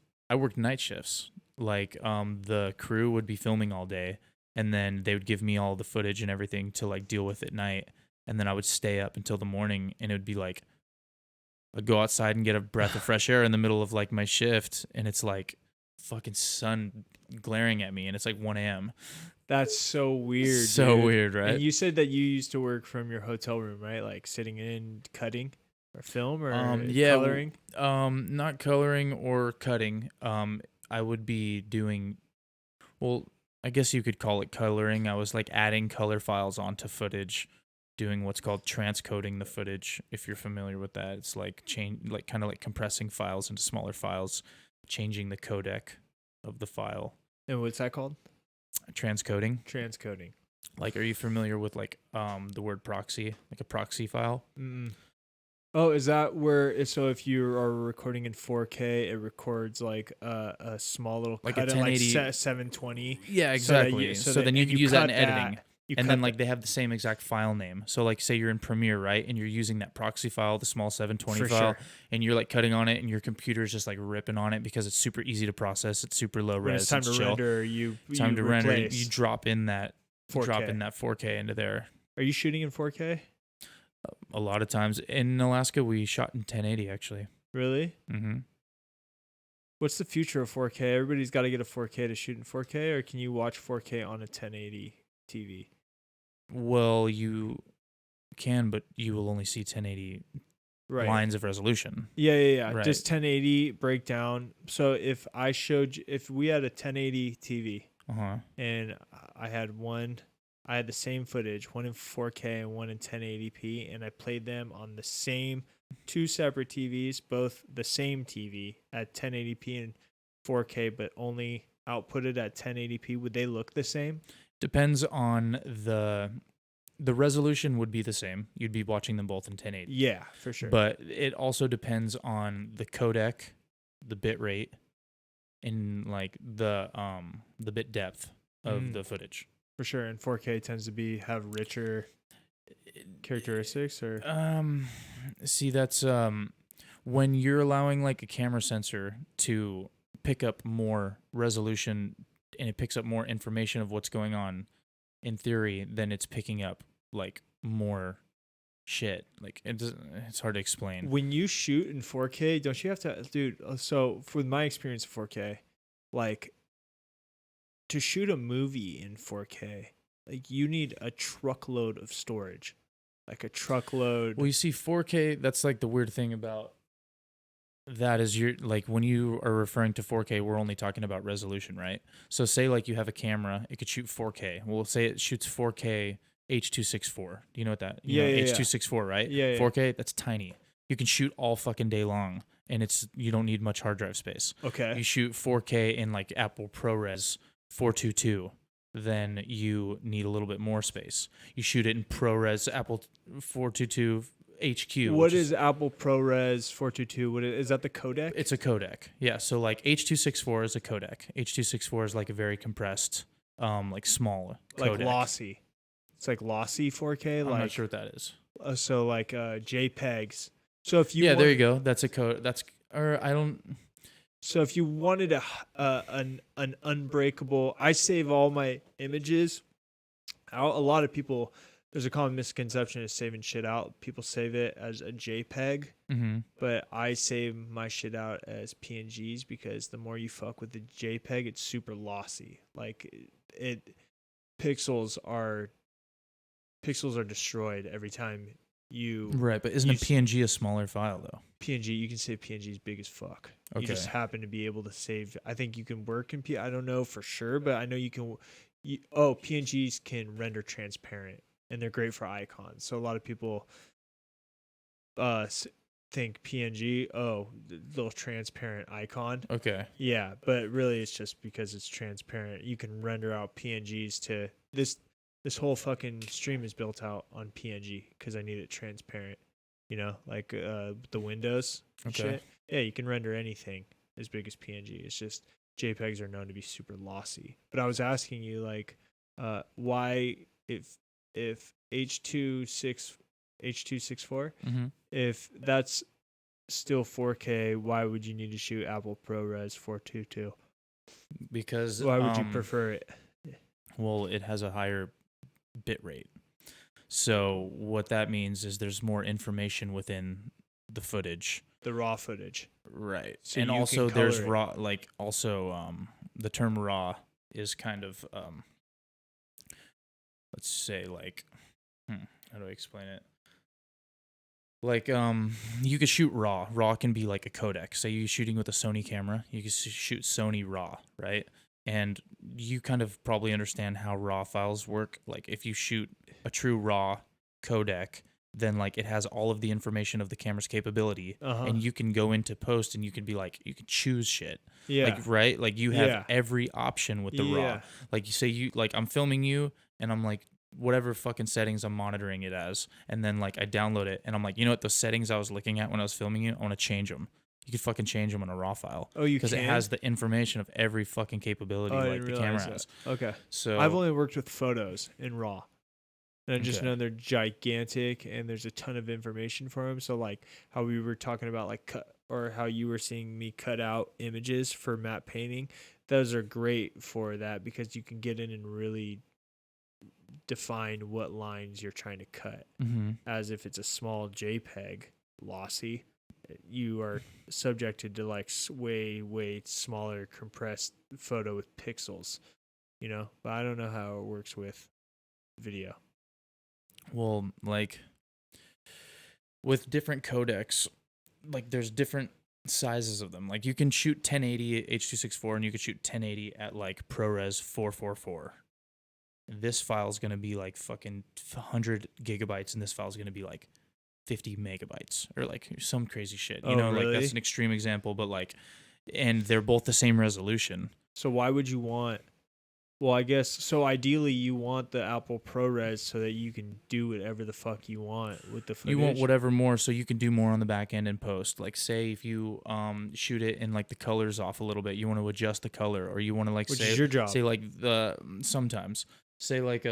night shifts. Like the crew would be filming all day and then they would give me all the footage and everything to like deal with at night, and then I would stay up until the morning, and it would be like I'd go outside and get a breath of fresh air in the middle of like my shift, and it's like fucking sun glaring at me, and it's like 1 a.m. That's so weird. So dude. weird, right? And you said that you used to work from your hotel room, right? Like sitting in cutting or film or coloring? Not coloring or cutting. I would be doing, well, I guess you could call it coloring. I was like adding color files onto footage, doing what's called transcoding the footage. If you're familiar with that, it's like kind of like compressing files into smaller files, changing the codec of the file. And what's that called? Transcoding. Transcoding. Like, are you familiar with like the word proxy, like a proxy file? Oh, is that where? So if you are recording in 4K, it records like a small little Like cut a at like 1080. 720. Yeah, exactly. So then you could use that in editing. And then like they have the same exact file name. So like say you're in Premiere, right? And you're using that proxy file, the small 720 For file, sure. and you're like cutting on it and your computer's just like ripping on it because it's super easy to process. It's super low When res. it's time to chill. render, Time to render. replace You drop in that 4K. 4K into there. Are you shooting in 4K? A lot of times in Alaska, we shot in 1080 actually. Really? Mm-hmm. What's the future of 4K? Everybody's got to get a 4K to shoot in 4K, or can you watch 4K on a 1080 TV? Well, you can, but you will only see 1080 Right. lines of resolution. Yeah. Right. Just 1080 breakdown. So if we had a 1080 TV Uh-huh. and I had the same footage, one in 4K and one in 1080p, and I played them on the same two separate TVs, both the same TV at 1080p and 4K, but only outputted at 1080p, would they look the same? Depends on the the resolution would be the same. You'd be watching them both in 1080. Yeah, for sure. But it also depends on the codec, the bit rate, and like the bit depth of the footage. For sure. And 4K tends to have richer characteristics, or see, that's when you're allowing like a camera sensor to pick up more resolution and it picks up more information of what's going on, in theory, then it's picking up like more shit. Like it's hard to explain. when you shoot in 4K, don't you have to, dude? So with my experience of 4K, like to shoot a movie in 4K, like you need a truckload of storage, like a truckload. Well, you see, 4K. That's like the weird thing about that is you're like when you are referring to 4K, we're only talking about resolution, right? So say like you have a camera, it could shoot 4K. We'll say it shoots 4K H.264. Do you know what that? You know, H.264, right? Yeah. 4K, that's tiny. You can shoot all fucking day long, and you don't need much hard drive space. Okay. You shoot 4K in like Apple ProRes 422, then you need a little bit more space. You shoot it in ProRes Apple 422 HQ. What is Apple ProRes 422? Is that the codec? It's a codec. Yeah, so like H.264 is a codec. H.264 is like a very compressed, like small codec. Like lossy. It's like lossy 4K. I'm like, not sure what that is. So like JPEGs. So if you there you go. That's a code. I don't. So if you wanted an unbreakable, I save all my images out. A lot of people, there's a common misconception of saving shit out. People save it as a JPEG, but I save my shit out as PNGs because the more you fuck with the JPEG, it's super lossy. Like pixels are destroyed every time you. Right, but isn't a PNG a smaller file though? PNG, you can save PNGs big as fuck. Okay. You just happen to be able to save. I think you can work in I don't know for sure, but I know you can. PNGs can render transparent, and they're great for icons. So a lot of people think PNG, little transparent icon. Okay. Yeah, but really it's just because it's transparent. You can render out PNGs to this. This whole fucking stream is built out on PNG because I need it transparent. You know, like the windows and shit. Yeah, you can render anything as big as PNG. It's just JPEGs are known to be super lossy. But I was asking you, like, why if H.264, if that's still 4K, why would you need to shoot Apple ProRes 422? Because why would you prefer it? Well, it has a higher bit rate. So what that means is there's more information within the footage. The raw footage. Right. So and also there's raw, like also the term raw is kind of let's say like how do I explain it? Like you could shoot raw. Raw can be like a codec. Say you're shooting with a Sony camera, you can shoot Sony raw, right? And you kind of probably understand how raw files work. Like if you shoot a true raw codec, then like it has all of the information of the camera's capability, and you can go into post and you can be like, you can choose shit. Yeah. Like, right? Like you have every option with the raw. Like you say I'm filming you and I'm like, whatever fucking settings I'm monitoring it as. And then like I download it and I'm like, you know what? Those settings I was looking at when I was filming you, I want to change them. You can fucking change them in a raw file. Oh, you can? Because it has the information of every fucking capability like the camera has. Okay. So I've only worked with photos in raw. And I just know they're gigantic and there's a ton of information for them. So like how we were talking about like how you were seeing me cut out images for matte painting, those are great for that because you can get in and really define what lines you're trying to cut. As if it's a small JPEG, lossy, you are subjected to like way smaller compressed photo with pixels, you know, but I don't know how it works with video. Well, like with different codecs, like there's different sizes of them. Like you can shoot 1080 at H.264 and you can shoot 1080 at like ProRes 444. This file is going to be like fucking 100 gigabytes and this file is going to be like 50 megabytes or like some crazy shit. You know, really? Like that's an extreme example, but like, and they're both the same resolution. So why would you want Well, I guess so. Ideally, you want the Apple ProRes so that you can do whatever the fuck you want with the You want footage. whatever more so you can do more on the back end and post. Like say if you shoot it and like the color's off a little bit, you want to adjust the color, or you want to like Which is your job. say like the sometimes say like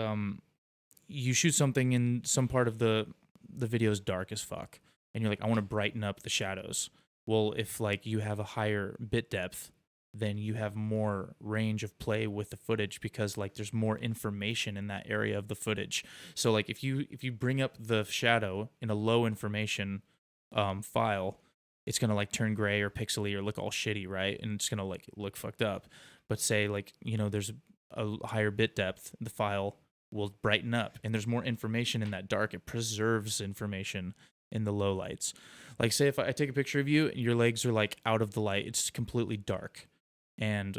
you shoot something in some part of the video is dark as fuck, and you're like, I want to brighten up the shadows. Well, if like you have a higher bit depth, then you have more range of play with the footage because like there's more information in that area of the footage. So like if you bring up the shadow in a low information file, it's gonna like turn gray or pixely or look all shitty, right? And it's gonna like look fucked up. But say like there's a higher bit depth, the file will brighten up, and there's more information in that dark. It preserves information in the low lights. Like say if I take a picture of you and your legs are like out of the light, it's completely dark and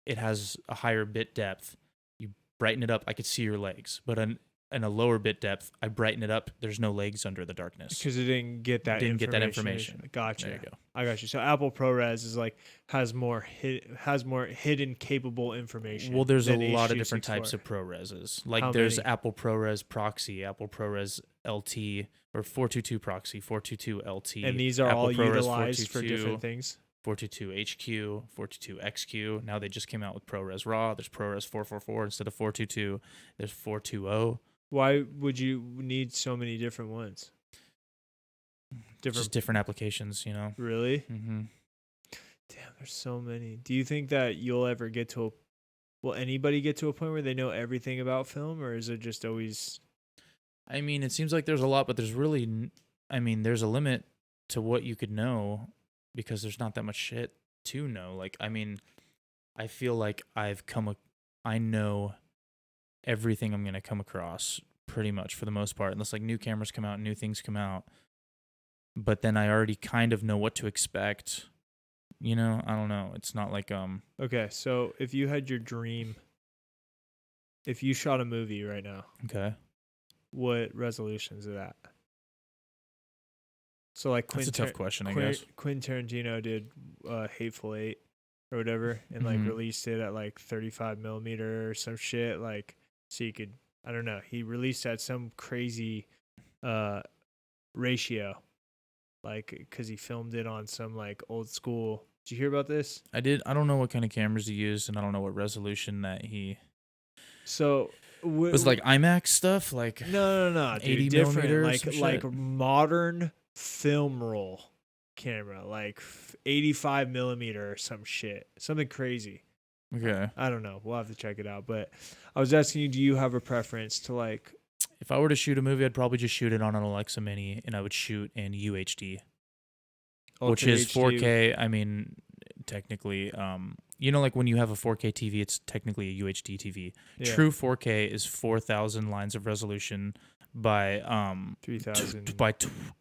it has a higher bit depth. You brighten it up, I could see your legs. But in a lower bit depth, I brighten it up, there's no legs under the darkness. Because it didn't get that information. Gotcha. There you go. I got you. So Apple ProRes is like has more hidden capable information. Well, there's a than lot of H.264. different types of ProReses. Like How there's many? Apple ProRes Proxy, Apple ProRes LT, or 422 Proxy, 422 LT. And these are Apple all ProRes utilized for 422, different things. 422 HQ, 422 XQ. Now they just came out with ProRes RAW. There's ProRes 444 instead of 422. There's 420. Why would you need so many different ones? Just different applications, Really? Mm-hmm. Damn, there's so many. Do you think that you'll ever get to will anybody get to a point where they know everything about film, or is it just always? I mean, it seems like there's a lot, but there's really, there's a limit to what you could know because there's not that much shit to know. Like, I feel like I know everything I'm going to come across pretty much for the most part, unless like new cameras come out, new things come out. But then I already kind of know what to expect. I don't know. It's not like Okay, so if you had your dream, if you shot a movie right now, okay, what resolution is it at? So like that's a tough question, I guess. Quentin Tarantino did Hateful Eight or whatever, and like released it at like 35 millimeter or some shit. Like, so you could, I don't know. He released at some crazy ratio, like because he filmed it on some like old school. Did you hear about this? I did. I don't know what kind of cameras he used, and I don't know what resolution that he. So was like IMAX stuff, like no, dude, 80 different, millimeters, like modern film roll camera, like 85 millimeter or some shit, something crazy. Okay, I don't know. We'll have to check it out. But I was asking you, do you have a preference to like? If I were to shoot a movie, I'd probably just shoot it on an Alexa Mini, and I would shoot in UHD, which is HD. 4K. Technically, like when you have a 4K TV, it's technically a UHD TV. Yeah. True 4K is 4,000 lines of resolution by 3,000 by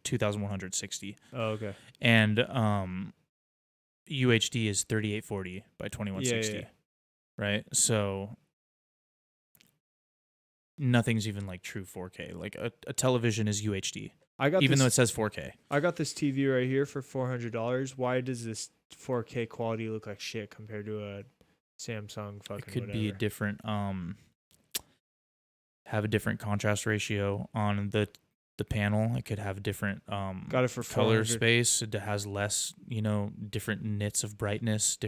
2,160. Oh, okay. And UHD is 3840 by 2160. Yeah. Right? So nothing's even like true 4K. Like a television is UHD. Even though it says 4K. I got this TV right here for $400. Why does this 4K quality look like shit compared to a Samsung fucking It could whatever? be a different have a different contrast ratio on the panel. It could have a different got it for color $400. space. It has less, different nits of brightness,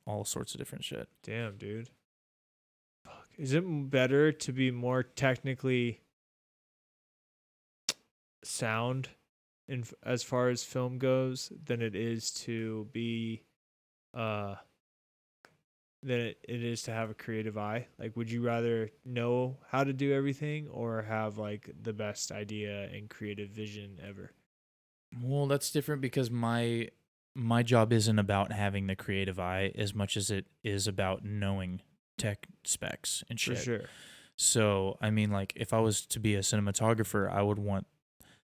all sorts of different shit. Damn, dude. Fuck. Is it better to be more technically sound as far as film goes than it is to be than it is to have a creative eye? Like, would you rather know how to do everything or have like the best idea and creative vision ever? Well, that's different because my job isn't about having the creative eye as much as it is about knowing tech specs and shit. For sure. So, like if I was to be a cinematographer, I would want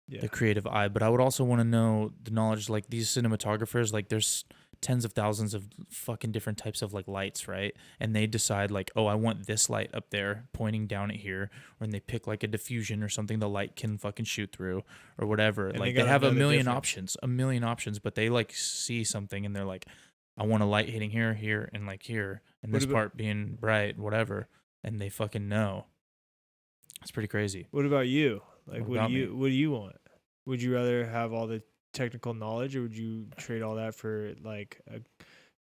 the creative eye, but I would also want to know the knowledge. Like these cinematographers, like there's tens of thousands of fucking different types of like lights, right? And they decide like, oh, I want this light up there pointing down at here, when they pick like a diffusion or something the light can fucking shoot through or whatever. And like they have a million options, but they like see something and they're like, I want a light hitting here, and like here, and this part being bright, whatever. and they fucking know. It's pretty crazy. What about you? Like, What about me? what do you want? Would you rather have all the technical knowledge, or would you trade all that for like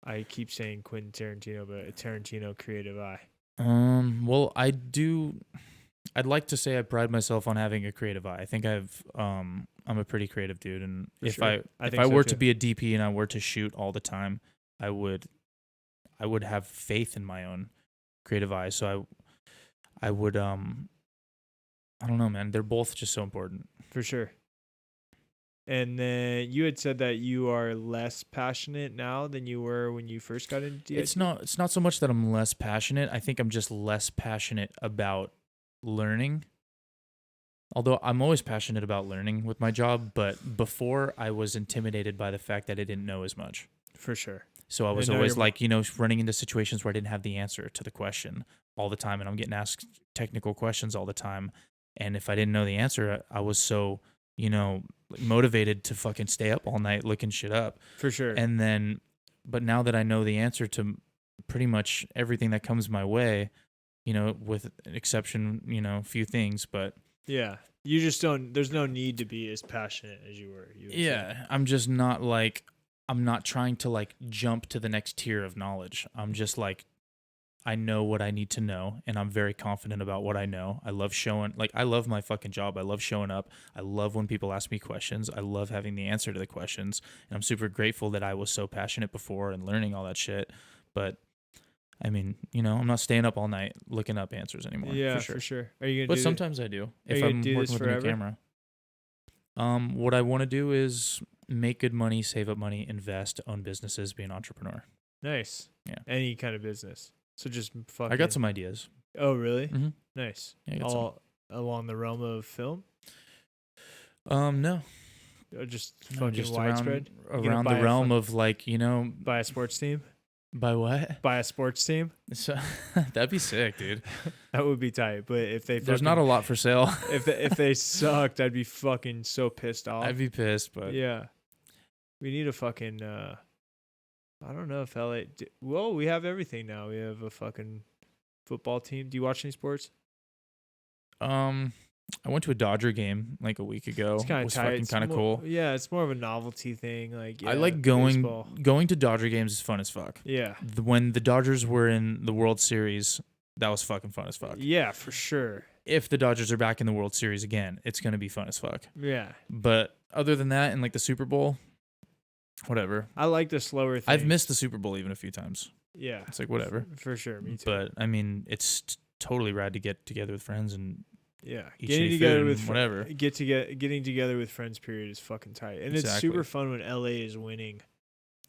I keep saying Quentin Tarantino, but a Tarantino creative eye? Well, I'd like to say I pride myself on having a creative eye. I think I'm a pretty creative dude, and For if sure. I think if I so were too. to be a DP and I were to shoot all the time, I would have faith in my own creative eye. So I would I don't know, man. They're both just so important. For sure. And then you had said that you are less passionate now than you were when you first got into DIT? It's not so much that I'm less passionate. I think I'm just less passionate about learning. Although I'm always passionate about learning with my job, but before I was intimidated by the fact that I didn't know as much. For sure. So I was And now always you're- like, running into situations where I didn't have the answer to the question all the time, and I'm getting asked technical questions all the time. And if I didn't know the answer, I was so, motivated to fucking stay up all night looking shit up. For sure. And then, but now that I know the answer to pretty much everything that comes my way, with an exception, few things, but yeah, you just don't. There's no need to be as passionate as you were. You would say. yeah, I'm just not like, I'm not trying to like jump to the next tier of knowledge. I'm just like, I know what I need to know, and I'm very confident about what I know. I love I love my fucking job. I love showing up. I love when people ask me questions. I love having the answer to the questions, and I'm super grateful that I was so passionate before and learning all that shit. But I mean, I'm not staying up all night looking up answers anymore. Yeah, for sure. Are you gonna? But do sometimes I do Are if you gonna I'm do working this with a new forever? camera. What I want to do is make good money, save up money, invest, own businesses, be an entrepreneur. Nice. Yeah. Any kind of business. So just fucking. I got some ideas. Oh really? Mm-hmm. Nice. Yeah, I got some. All along the realm of film. No. Or just No, fucking just widespread. around the realm of like, Buy a sports team. by what? Buy a sports team. So, that'd be sick, dude. That would be tight. But if they There's fucking, not a lot for sale. if they sucked, I'd be fucking so pissed off. I'd be pissed, but Yeah. We need a fucking I don't know if LA well, we have everything now. We have a fucking football team. Do you watch any sports? I went to a Dodger game like a week ago. It's kind It of was tight. fucking kind of cool. Yeah, it's more of a novelty thing. Like I yeah, like baseball. going to Dodger games is fun as fuck. Yeah. When the Dodgers were in the World Series, that was fucking fun as fuck. Yeah, for sure. If the Dodgers are back in the World Series again, it's gonna be fun as fuck. Yeah. But other than that, and like the Super Bowl, whatever. I like the slower thing. I've missed the Super Bowl even a few times. Yeah. It's like whatever. For sure, me too. But I mean, it's totally rad to get together with friends and yeah, eat getting shitty together food with and whatever. getting together with friends. Period is fucking tight, and it's Exactly. super fun when LA is winning.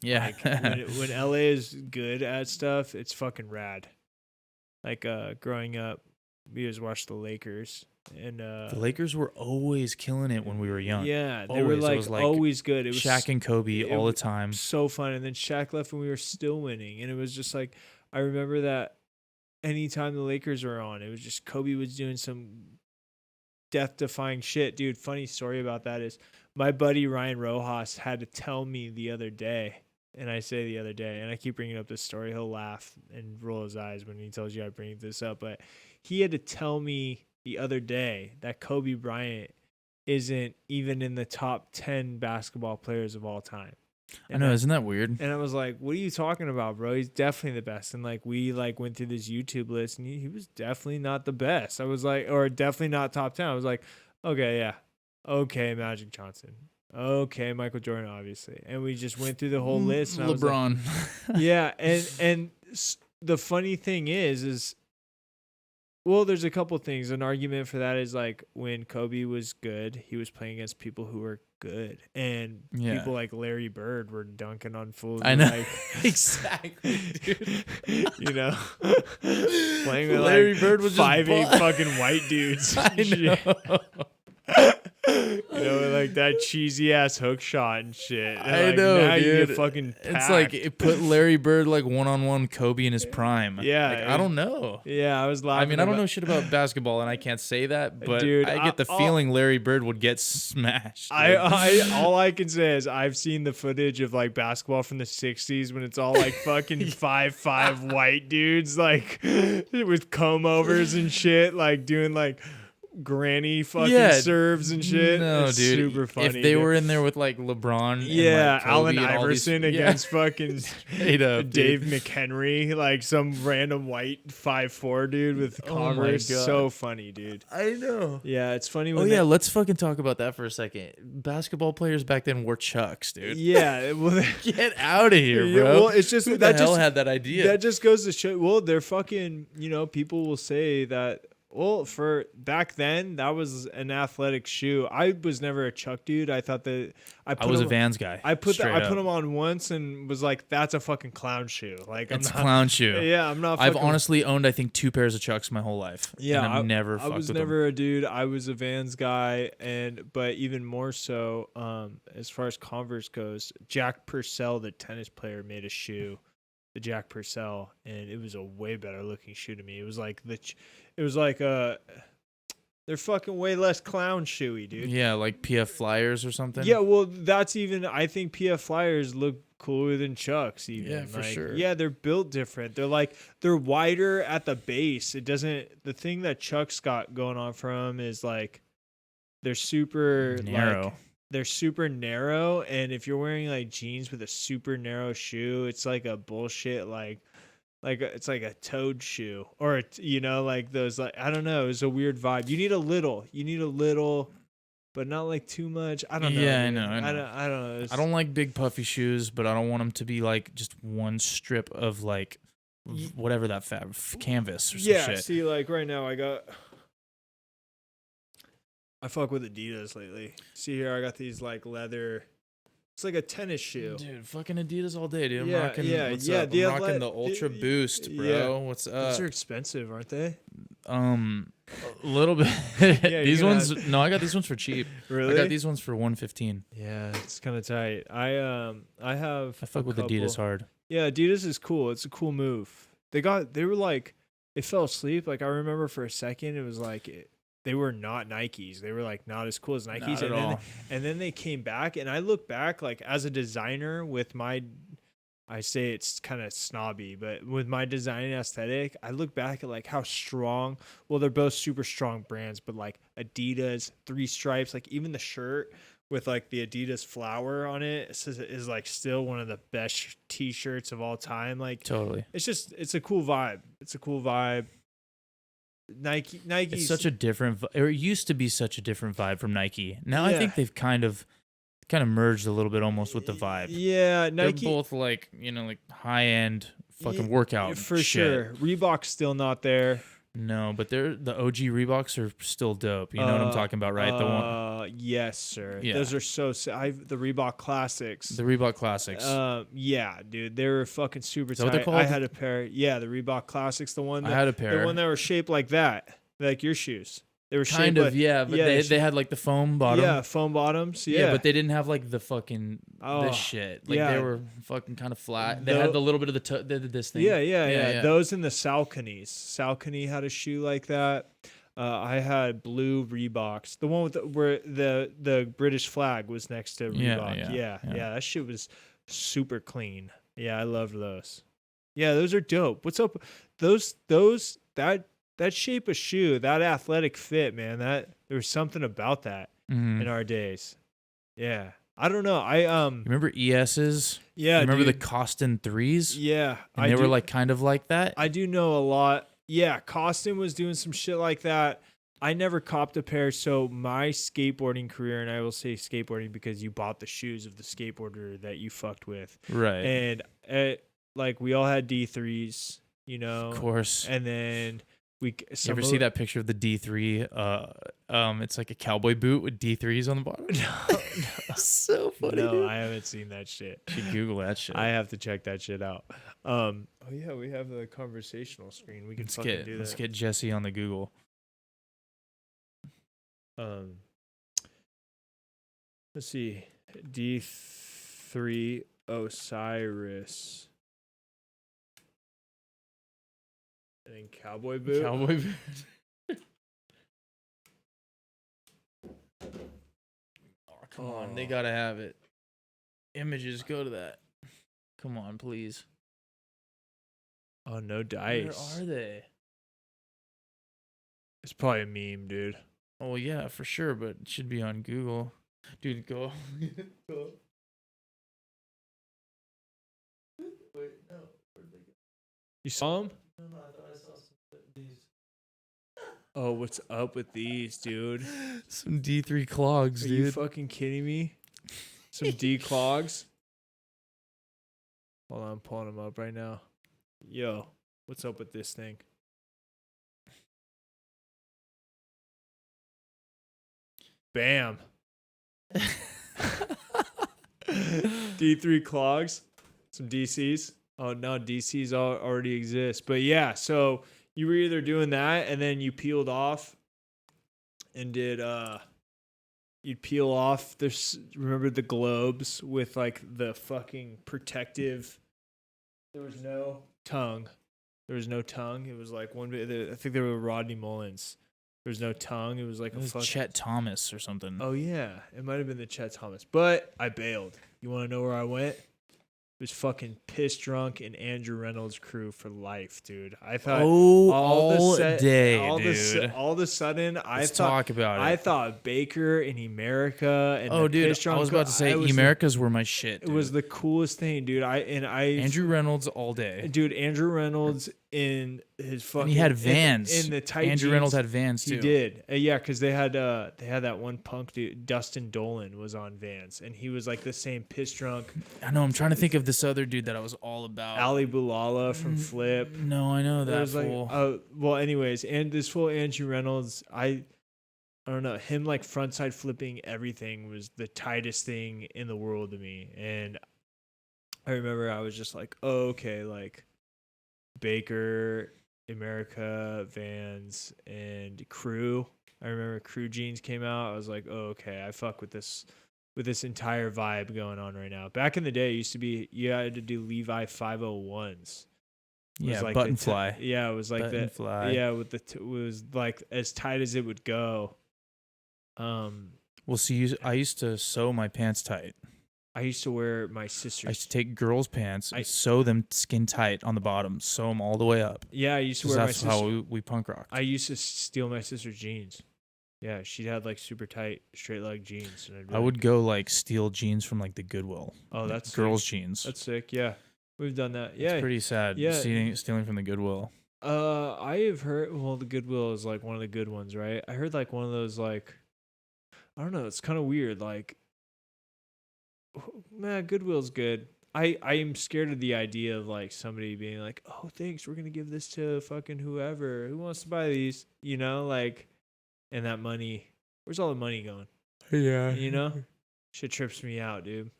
Yeah. Like when LA is good at stuff, it's fucking rad. Like growing up, we always watched the Lakers, and the Lakers were always killing it when we were young. yeah, they were Always. It was like always good. It was Shaq and Kobe it all the was time. so fun, and then Shaq left when we were still winning, and it was just like I remember that anytime the Lakers were on, it was just Kobe was doing some death-defying shit, dude. Funny story about that is my buddy Ryan Rojas had to tell me the other day, and I say the other day, and I keep bringing up this story. He'll laugh and roll his eyes when he tells you I bring this up, but he had to tell me the other day that Kobe Bryant isn't even in the top 10 basketball players of all time. I know, isn't that weird? And I was like, what are you talking about, bro? He's definitely the best. And like we like went through this YouTube list and he was definitely not the best. I was like, or definitely not top 10. I was like, okay, yeah. Okay, Magic Johnson. Okay, Michael Jordan, obviously. And we just went through the whole list. And LeBron. I was like, yeah. And the funny thing is well, there's a couple things. An argument for that is like when Kobe was good, he was playing against people who were good, and Yeah. people like Larry Bird were dunking on fools. I know. Like, Exactly, dude. Playing with Larry like Bird was just 5'8" fucking white dudes. I know. Like like that cheesy ass hook shot and shit. And I like, know, now you dude. get fucking It's like packed. it put Larry Bird like one-on-one Kobe in his prime. Yeah, Like, I don't know. Yeah, I was I laughing. mean, I don't know shit about basketball, and I can't say that, but Dude, I get the feeling Larry Bird would get smashed. All I can say is I've seen the footage of like basketball from the '60s when it's all like fucking 5'5" white dudes like with comb overs and shit, like doing like granny fucking serves and shit. No, it's dude. super funny. If they were in there with like LeBron, and, like, Kobe Allen and all these- Iverson against fucking Straight up, Dave dude. McHenry, like some random white 5'4" dude with Oh my Converse. God. So funny, dude. I know. Yeah, it's funny Oh when yeah, let's fucking talk about that for a second. Basketball players back then wore Chucks, dude. Yeah, well, Get out of here, yeah, bro. well, it's just Who that the hell just had that idea? that just goes to show. Well, they're fucking. People will say that. Well, for back then, that was an athletic shoe. I was never a Chuck dude. I thought that I was a Vans guy. I put straight them up. on once and was like, "That's a fucking clown shoe." Like, It's a I'm not, clown shoe. Yeah, I'm not. I've fucking, honestly owned, I think, 2 pairs of Chucks my whole life. Yeah, and I've never I fucked was with never a dude. I was a Vans guy, but even more so, as far as Converse goes, Jack Purcell, the tennis player, made a shoe, the Jack Purcell, and it was a way better looking shoe to me. It was like they're fucking way less clown shoey, them. dude. Yeah, like PF Flyers or something. Yeah, well, that's even. I think PF Flyers look cooler than Chucks. Even. Yeah, for sure. Yeah, they're built different. They're wider at the base. It doesn't. The thing that Chuck's got going on for them is like they're super narrow. They're super narrow, and if you're wearing like jeans with a super narrow shoe, it's like a bullshit it's like a toad shoe, or like those, like, I don't know, it's a weird vibe. You need a little, but not like too much. I don't know. Yeah, I dude. know. I don't know. I don't like big puffy shoes, but I don't want them to be like just one strip of like whatever that canvas or some Yeah, shit. see, like right now I fuck with Adidas lately. See here, I got these like leather. It's like a tennis shoe. Dude, fucking Adidas all day, dude. I'm Yeah, rocking, yeah, what's yeah, up? the I'm rocking athlet- the Ultra Boost, bro. yeah. What's Those up? are expensive, aren't they? A little bit. you These can ones, no, I got these ones for cheap. Really? I got these ones for $115. Yeah, it's kind of tight. I have. I fuck with Adidas hard. Yeah, Adidas is cool. It's a cool move. They were like, they fell asleep. Like, I remember for a second, it was like they were not Nikes. They were like not as cool as Nikes. Not at all. And then they came back, and I look back like as a designer with I say it's kind of snobby, but with my design aesthetic, I look back at like how strong. Well, they're both super strong brands, but like Adidas, 3 stripes, like even the shirt with like the Adidas flower on it is like still one of the best t-shirts of all time. Like, Totally. it's a cool vibe. It's a cool vibe. Nike. It's such a different. It used to be such a different vibe from Nike. Now I Yeah. think they've kind of merged a little bit almost with the vibe. Yeah, Nike. They're both like like high end fucking workout for shit. sure. Reebok's still not there. No, but the OG Reeboks are still dope. You know what I'm talking about, right? The one, Yes, sir. Yeah. Those are so. The Reebok Classics. the Reebok Classics. Yeah, dude, they were fucking super that what tight. they're called? I had a pair. Yeah, the Reebok Classics. The one I that, had a pair. The one that were shaped like that, like your shoes. They were Kind shaped of, like, yeah, but they had like the foam bottom. Yeah, foam bottoms. Yeah, but they didn't have like the fucking Oh, this shit. Like yeah. they were fucking kind of flat. They had the little bit of the they did this thing. Yeah. Those and the Sauconys. Saucony had a shoe like that. I had blue Reeboks. The one with where the British flag was next to Reebok. Yeah. That shit was super clean. Yeah, I loved those. Yeah, those are dope. What's up? That shape of shoe, that athletic fit, man. There was something about that Mhm. in our days. Yeah. I don't know. Remember ES's? Yeah. Remember dude. the Costin 3s? Yeah. And they were like kind of like that. I do know a lot. Yeah, Costin was doing some shit like that. I never copped a pair, so my skateboarding career, and I will say skateboarding because you bought the shoes of the skateboarder that you fucked with. Right. And like we all had D3s, Of course. And then you ever see that picture of the D3? It's like a cowboy boot with D3s on the bottom. No. So funny. No, dude. I haven't seen that shit. You should Google that shit. I have to check that shit out. Oh yeah, we have the conversational screen. We can do that. Let's get Jesse on the Google. Let's see. D3 Osiris. And then cowboy boot. Cowboy boot. Oh, come on. They got to have it. Images, go to that. Come on, please. Oh, no dice. Where are they? It's probably a meme, dude. Oh, yeah, for sure, but it should be on Google. Dude, go. Go. Wait, no. Where'd they go? You saw them? No, I thought I saw some of these. Oh, what's up with these, dude? Some D3 clogs, Are dude. you fucking kidding me? Some D clogs? Hold on, I'm pulling them up right now. Yo, what's up with this thing? Bam. D3 clogs. Some DCs. Oh, no, DCs already exist. But yeah, so you were either doing that and then you peeled off and did, you'd peel off this, remember the globes with like the fucking protective, there was no tongue. There was no tongue. It was like one bit, I think they were Rodney Mullins. There was no tongue. It was like It was Chet Thomas or something. Oh, yeah. It might have been the Chet Thomas. But I bailed. You want to know where I went? It was fucking piss drunk and Andrew Reynolds crew for life, dude. I thought all day, dude. dude. All of a sudden, Let's talk about it. I thought Baker and America and oh, the dude, piss drunk. I was about to say Americas were my shit. Dude. It was the coolest thing, dude. Andrew Reynolds all day, dude. Andrew Reynolds in his fucking. And he had Vans in the tight Andrew jeans. Reynolds had Vans too. He did, yeah, because they had that one punk dude, Dustin Dolan, was on Vans, and he was like the same piss drunk. I know. I'm trying to think of this other dude that I was all about. Ali Boulala from Flip. No, I know that fool. Like, well, anyways, and this fool Andrew Reynolds, I don't know, him like frontside flipping everything was the tightest thing in the world to me, and I remember I was just like, oh, okay, like Baker, America, Vans, and Crew. I remember Crew jeans came out. I was like, oh, okay, I fuck with this entire vibe going on right now. Back in the day, it used to be you had to do Levi 501s. Yeah, like button fly. Yeah, it was like button that. Fly. Yeah, with it was like as tight as it would go. Well, see, I used to sew my pants tight. I used to wear my sister's. I used to take girls' pants, sew them skin tight on the bottom, sew them all the way up. Yeah, I used to wear my sister. That's how we punk rocked. I used to steal my sister's jeans. Yeah, she had like super tight straight leg jeans. And I would go like steal jeans from like the Goodwill. Oh, that's girls' sick. jeans. That's sick. Yeah, we've done that. Yeah, it's pretty sad. Yeah, stealing from the Goodwill. I have heard. Well, the Goodwill is like one of the good ones, right? I heard like one of those like, I don't know. It's kind of weird. Like, man, Goodwill's good. I am scared of the idea of like somebody being like, oh, thanks, we're gonna give this to fucking whoever who wants to buy these, you know, like, and that money, where's all the money going? Yeah, you know, shit trips me out, dude.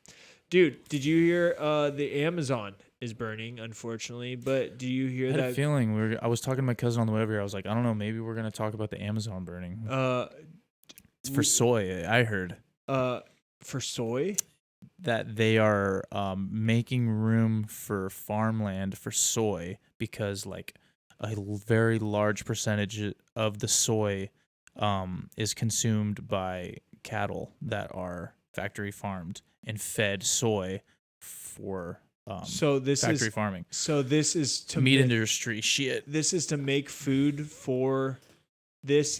Dude, did you hear the Amazon is burning, unfortunately? But do you hear I had that? a feeling I was talking to my cousin on the way over here. I was like, I don't know, maybe we're gonna talk about the Amazon burning. It's for soy. I heard. For soy. That they are making room for farmland for soy because like a very large percentage of the soy is consumed by cattle that are factory farmed and fed soy for factory farming. So this is to meat industry shit. This is to make food for this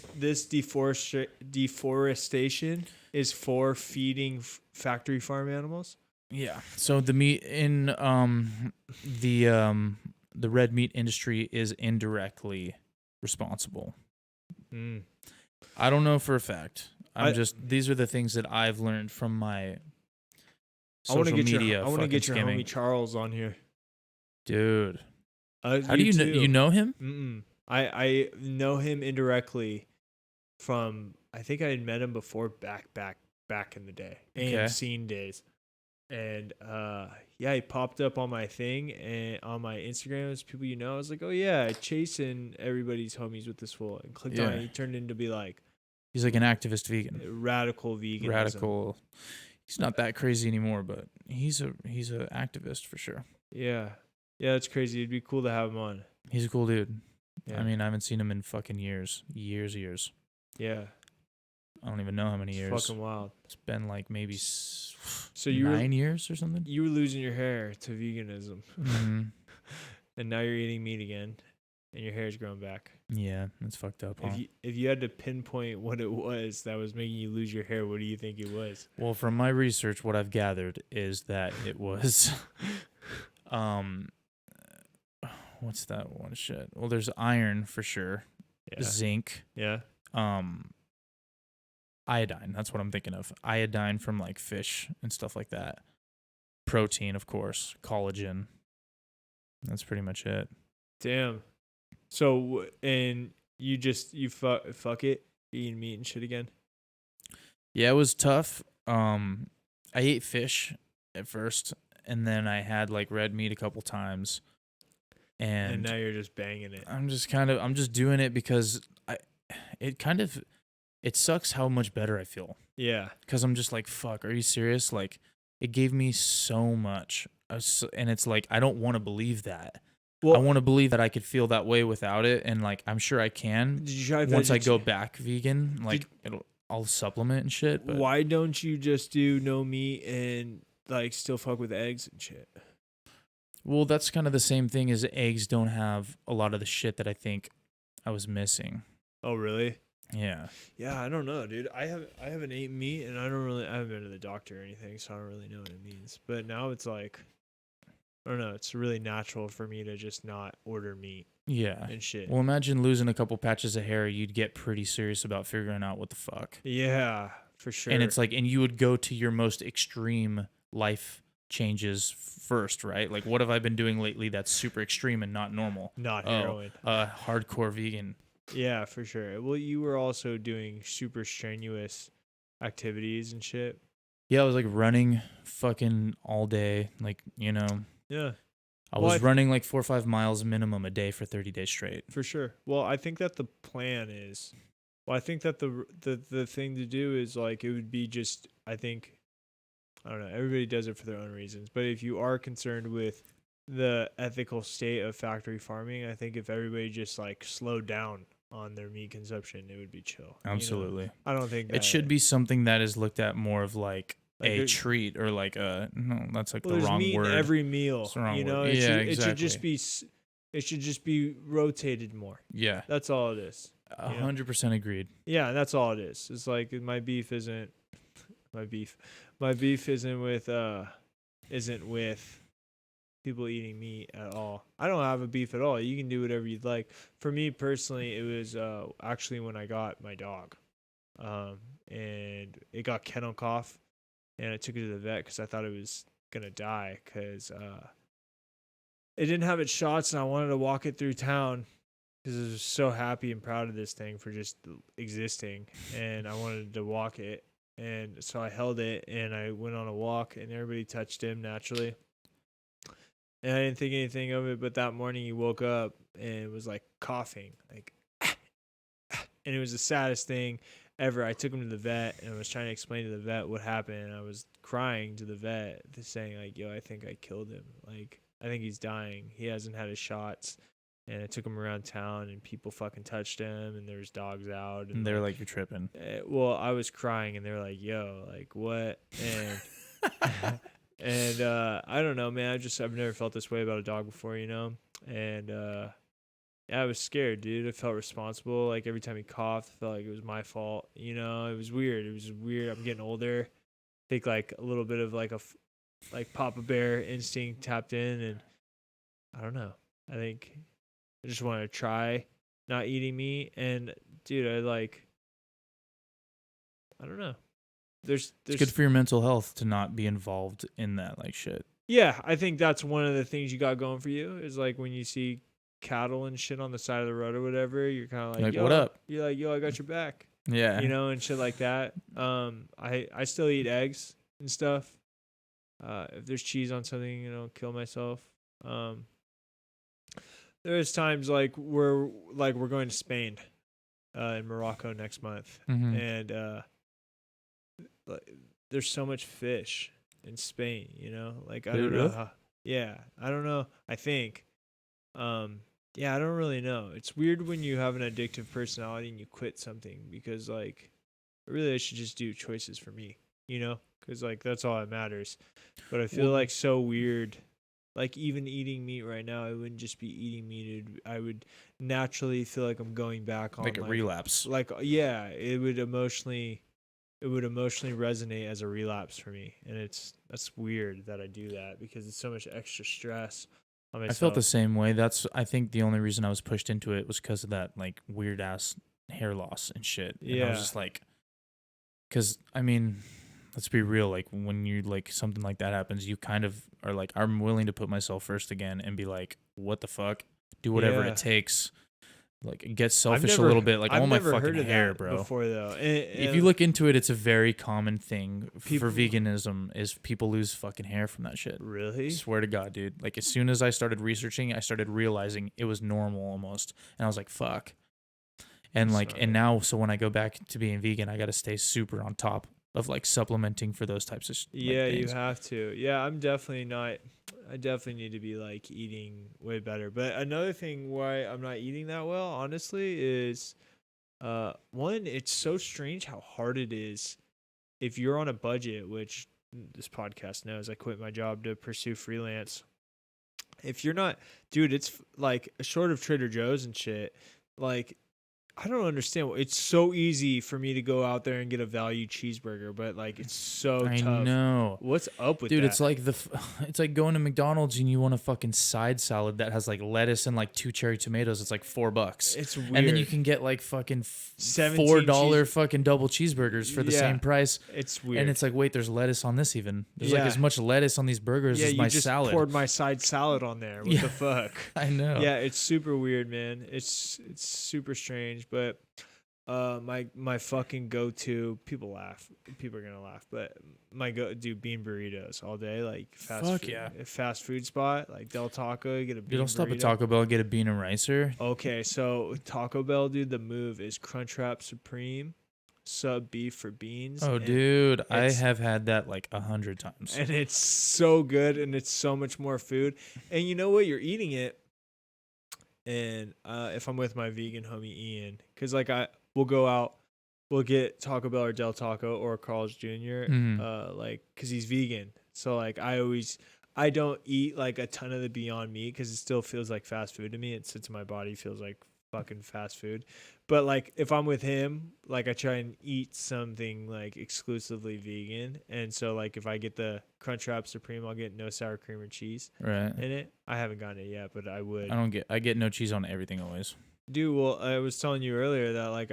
deforestation is for feeding factory farm animals. Yeah. So the meat in the red meat industry is indirectly responsible. I don't know for a fact. These are the things that I've learned from my social media. I want to get your homie Charles on here, dude. How do you know? You know him? I know him indirectly from. I think I had met him before back in the day, scene days, and yeah, he popped up on my thing and on my Instagram as people you know. I was like, oh yeah, chasing everybody's homies with this fool, and clicked on it. He turned into be like He's like an activist vegan. Radical veganism. Radical. He's not that crazy anymore, but he's a activist for sure. Yeah. Yeah, that's crazy. It'd be cool to have him on. He's a cool dude. Yeah. I mean, I haven't seen him in fucking years. Years. Yeah. I don't even know how many It's years. fucking wild. It's been like maybe So 9 years or something. You were losing your hair to veganism. Mm-hmm. And now you're eating meat again and your hair's growing back. Yeah, that's fucked up, huh? If you had to pinpoint what it was that was making you lose your hair, what do you think it was? Well, from my research, what I've gathered is that it was what's that one shit? Well, there's iron for sure. Yeah. Zinc. Yeah. Iodine, that's what I'm thinking of. Iodine from like fish and stuff like that. Protein, of course, collagen. That's pretty much it. Damn. So, and you fuck it, eating meat and shit again? Yeah, it was tough. I ate fish at first, and then I had like red meat a couple times. And now you're just banging it. I'm just doing it because it sucks how much better I feel. Yeah. Because I'm just like, fuck, are you serious? Like, it gave me so much. And it's like, I don't want to believe that. Well, I want to believe that I could feel that way without it. And like, I'm sure I can. Did you try once I go back vegan, like, I'll supplement and shit. But why don't you just do no meat and like still fuck with eggs and shit? Well, that's kind of the same thing as eggs don't have a lot of the shit that I think I was missing. Oh, really? Yeah. Yeah, I don't know, dude. I haven't eaten meat, and I haven't been to the doctor or anything, so I don't really know what it means. But now it's like, I don't know. It's really natural for me to just not order meat. Yeah. And shit. Well, imagine losing a couple patches of hair. You'd get pretty serious about figuring out what the fuck. Yeah, for sure. And it's like, and you would go to your most extreme life changes first, right? Like, what have I been doing lately that's super extreme and not normal? Not heroin. Hardcore vegan. Yeah, for sure. Well, you were also doing super strenuous activities and shit. Yeah, I was like running fucking all day. Like, you know. Yeah. I was running like 4 or 5 miles minimum a day for 30 days straight. For sure. Well, I think that the plan is, I think that the thing to do is like, it would be just, I don't know, everybody does it for their own reasons. But if you are concerned with the ethical state of factory farming, I think if everybody just like slowed down on their meat consumption, it would be chill. Absolutely. You know? I don't think it should be something that is looked at more of like a treat or like no, that's like the wrong meat word. In every meal, it's the wrong word. It exactly. It should just be rotated more. Yeah. That's all it is. 100% agreed. Yeah, that's all it is. It's like my beef isn't with people eating meat at all. I don't have a beef at all. You can do whatever you'd like. For me personally, it was actually when I got my dog, and it got kennel cough, and I took it to the vet because I thought it was gonna die because it didn't have its shots, and I wanted to walk it through town because I was so happy and proud of this thing for just existing, and I wanted to walk it. And so I held it and I went on a walk and everybody touched him naturally. And I didn't think anything of it, but that morning he woke up and was like coughing, like, and it was the saddest thing ever. I took him to the vet and I was trying to explain to the vet what happened. And I was crying to the vet, saying like, yo, I think I killed him. Like, I think he's dying. He hasn't had his shots. And I took him around town, and people fucking touched him, and there was dogs out. And they were like, you're tripping. Well, I was crying, and they were like, yo, like, what? And and I don't know, man. I've never felt this way about a dog before, you know? And yeah, I was scared, dude. I felt responsible. Like, every time he coughed, I felt like it was my fault. You know, it was weird. I'm getting older. I think, like, a little bit of, like, Papa Bear instinct tapped in, and I don't know. I think I just want to try not eating meat. And, dude, I don't know. It's good for your mental health to not be involved in that, like, shit. Yeah, I think that's one of the things you got going for you is, like, when you see cattle and shit on the side of the road or whatever, you're kind of like, yo, what up? You're like, yo, I got your back. Yeah. You know, and shit like that. I still eat eggs and stuff. If there's cheese on something, you know, kill myself. There's times like we're going to Spain, in Morocco next month, Mm-hmm. and like, there's so much fish in Spain. Like I Did it don't know really? how. Yeah, I don't know. I think. Um, yeah, I don't really know. It's weird when you have an addictive personality and you quit something because like really I should just do choices for me, because like that's all that matters. But I feel Well, like so weird. Like even eating meat right now, I wouldn't just be eating meat. I would naturally feel like I'm going back like on a relapse. yeah, it would emotionally resonate as a relapse for me, and that's weird that I do that because it's so much extra stress on I felt the myself. same way. That's I think the only reason I was pushed into it was because of that like weird ass hair loss and shit. And I was Yeah, just like, because I mean, let's be real. Like when you like something like that happens, you kind of are like, I'm willing to put myself first again and be like, what the fuck, do whatever it yeah. takes. Like get I've selfish a never little bit. Like I I've want my never fucking heard of hair, that bro. before though. If you look into it, it's a very common thing for People veganism. Is people lose fucking hair from that shit. really? Swear to God, dude. Like as soon as I started researching, I started realizing it was normal almost, and I was like, "Fuck." And That's like, and gnarly. now, so when I go back to being vegan, I got to stay super on top of like supplementing for those types of like Yeah, you things. have to. Yeah, I'm definitely not. I definitely need to be like eating way better. But another thing why I'm not eating that well, honestly, is one, it's so strange how hard it is if you're on a budget, which this podcast knows. I quit my job to pursue freelance. If you're not, dude, it's like short of Trader Joe's and shit. Like I don't understand. It's so easy for me to go out there and get a value cheeseburger, but like it's so I tough. know. What's up with Dude, it's that? like it's like going to McDonald's and you want a fucking side salad that has like lettuce and like 2 cherry tomatoes. It's like $4, It's and then you weird. can get like fucking 4 17 cheese. dollar fucking double cheeseburgers for the Yeah, same price. it's And weird. it's like, wait, there's lettuce on this even. There's like as Yeah, much lettuce on these burgers yeah. as You my just salad. poured my side salad on there. What Yeah, the fuck? I know. Yeah, it's super weird, man. It's super strange, but my fucking go to, people laugh. People are gonna laugh, but my go do bean burritos all day, like Fuck yeah. fast food spot like Del Taco. You get a Dude, I'll bean stop at burrito. Taco Bell and get a bean and ricer. Okay, so Taco Bell, dude, the move is Crunchwrap Supreme, sub beef for beans, Oh, and dude, I it's have had that like 100 times. and it's so good, and it's so much more food. And you know what? You're eating it, and if I'm with my vegan homie Ian, because like we'll go out, we'll get Taco Bell or Del Taco or Carl's Jr. Mm-hmm. Like because he's vegan, so like I don't eat like a ton of the Beyond Meat because it still feels like fast food to me. It sits in my body, feels like fucking fast food. But like if I'm with him, like I try and eat something like exclusively vegan. And so like if I get the Crunchwrap Supreme, I'll get no sour cream or cheese Right. in it. I haven't gotten it yet, but I would. I get no cheese on everything always. Dude, well, I was telling you earlier that like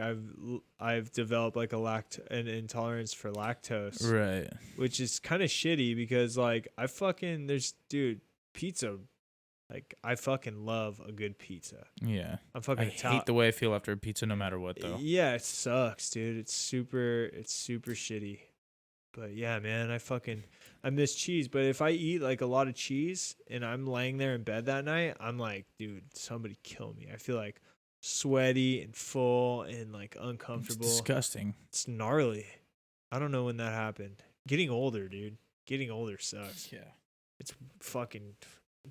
I've developed like an intolerance for lactose, Right. which is kind of shitty because like I fucking there's dude pizza, like I fucking love a good pizza. Yeah. I'm I fucking hate the way I feel after a pizza no matter what though. Yeah, it sucks, dude. It's super shitty. But yeah, man, I miss cheese. But if I eat like a lot of cheese and I'm laying there in bed that night, I'm like, dude, somebody kill me. I feel like sweaty and full and like It's uncomfortable. disgusting. It's gnarly. I don't know when that happened. Getting older, dude. Getting older sucks. Yeah. It's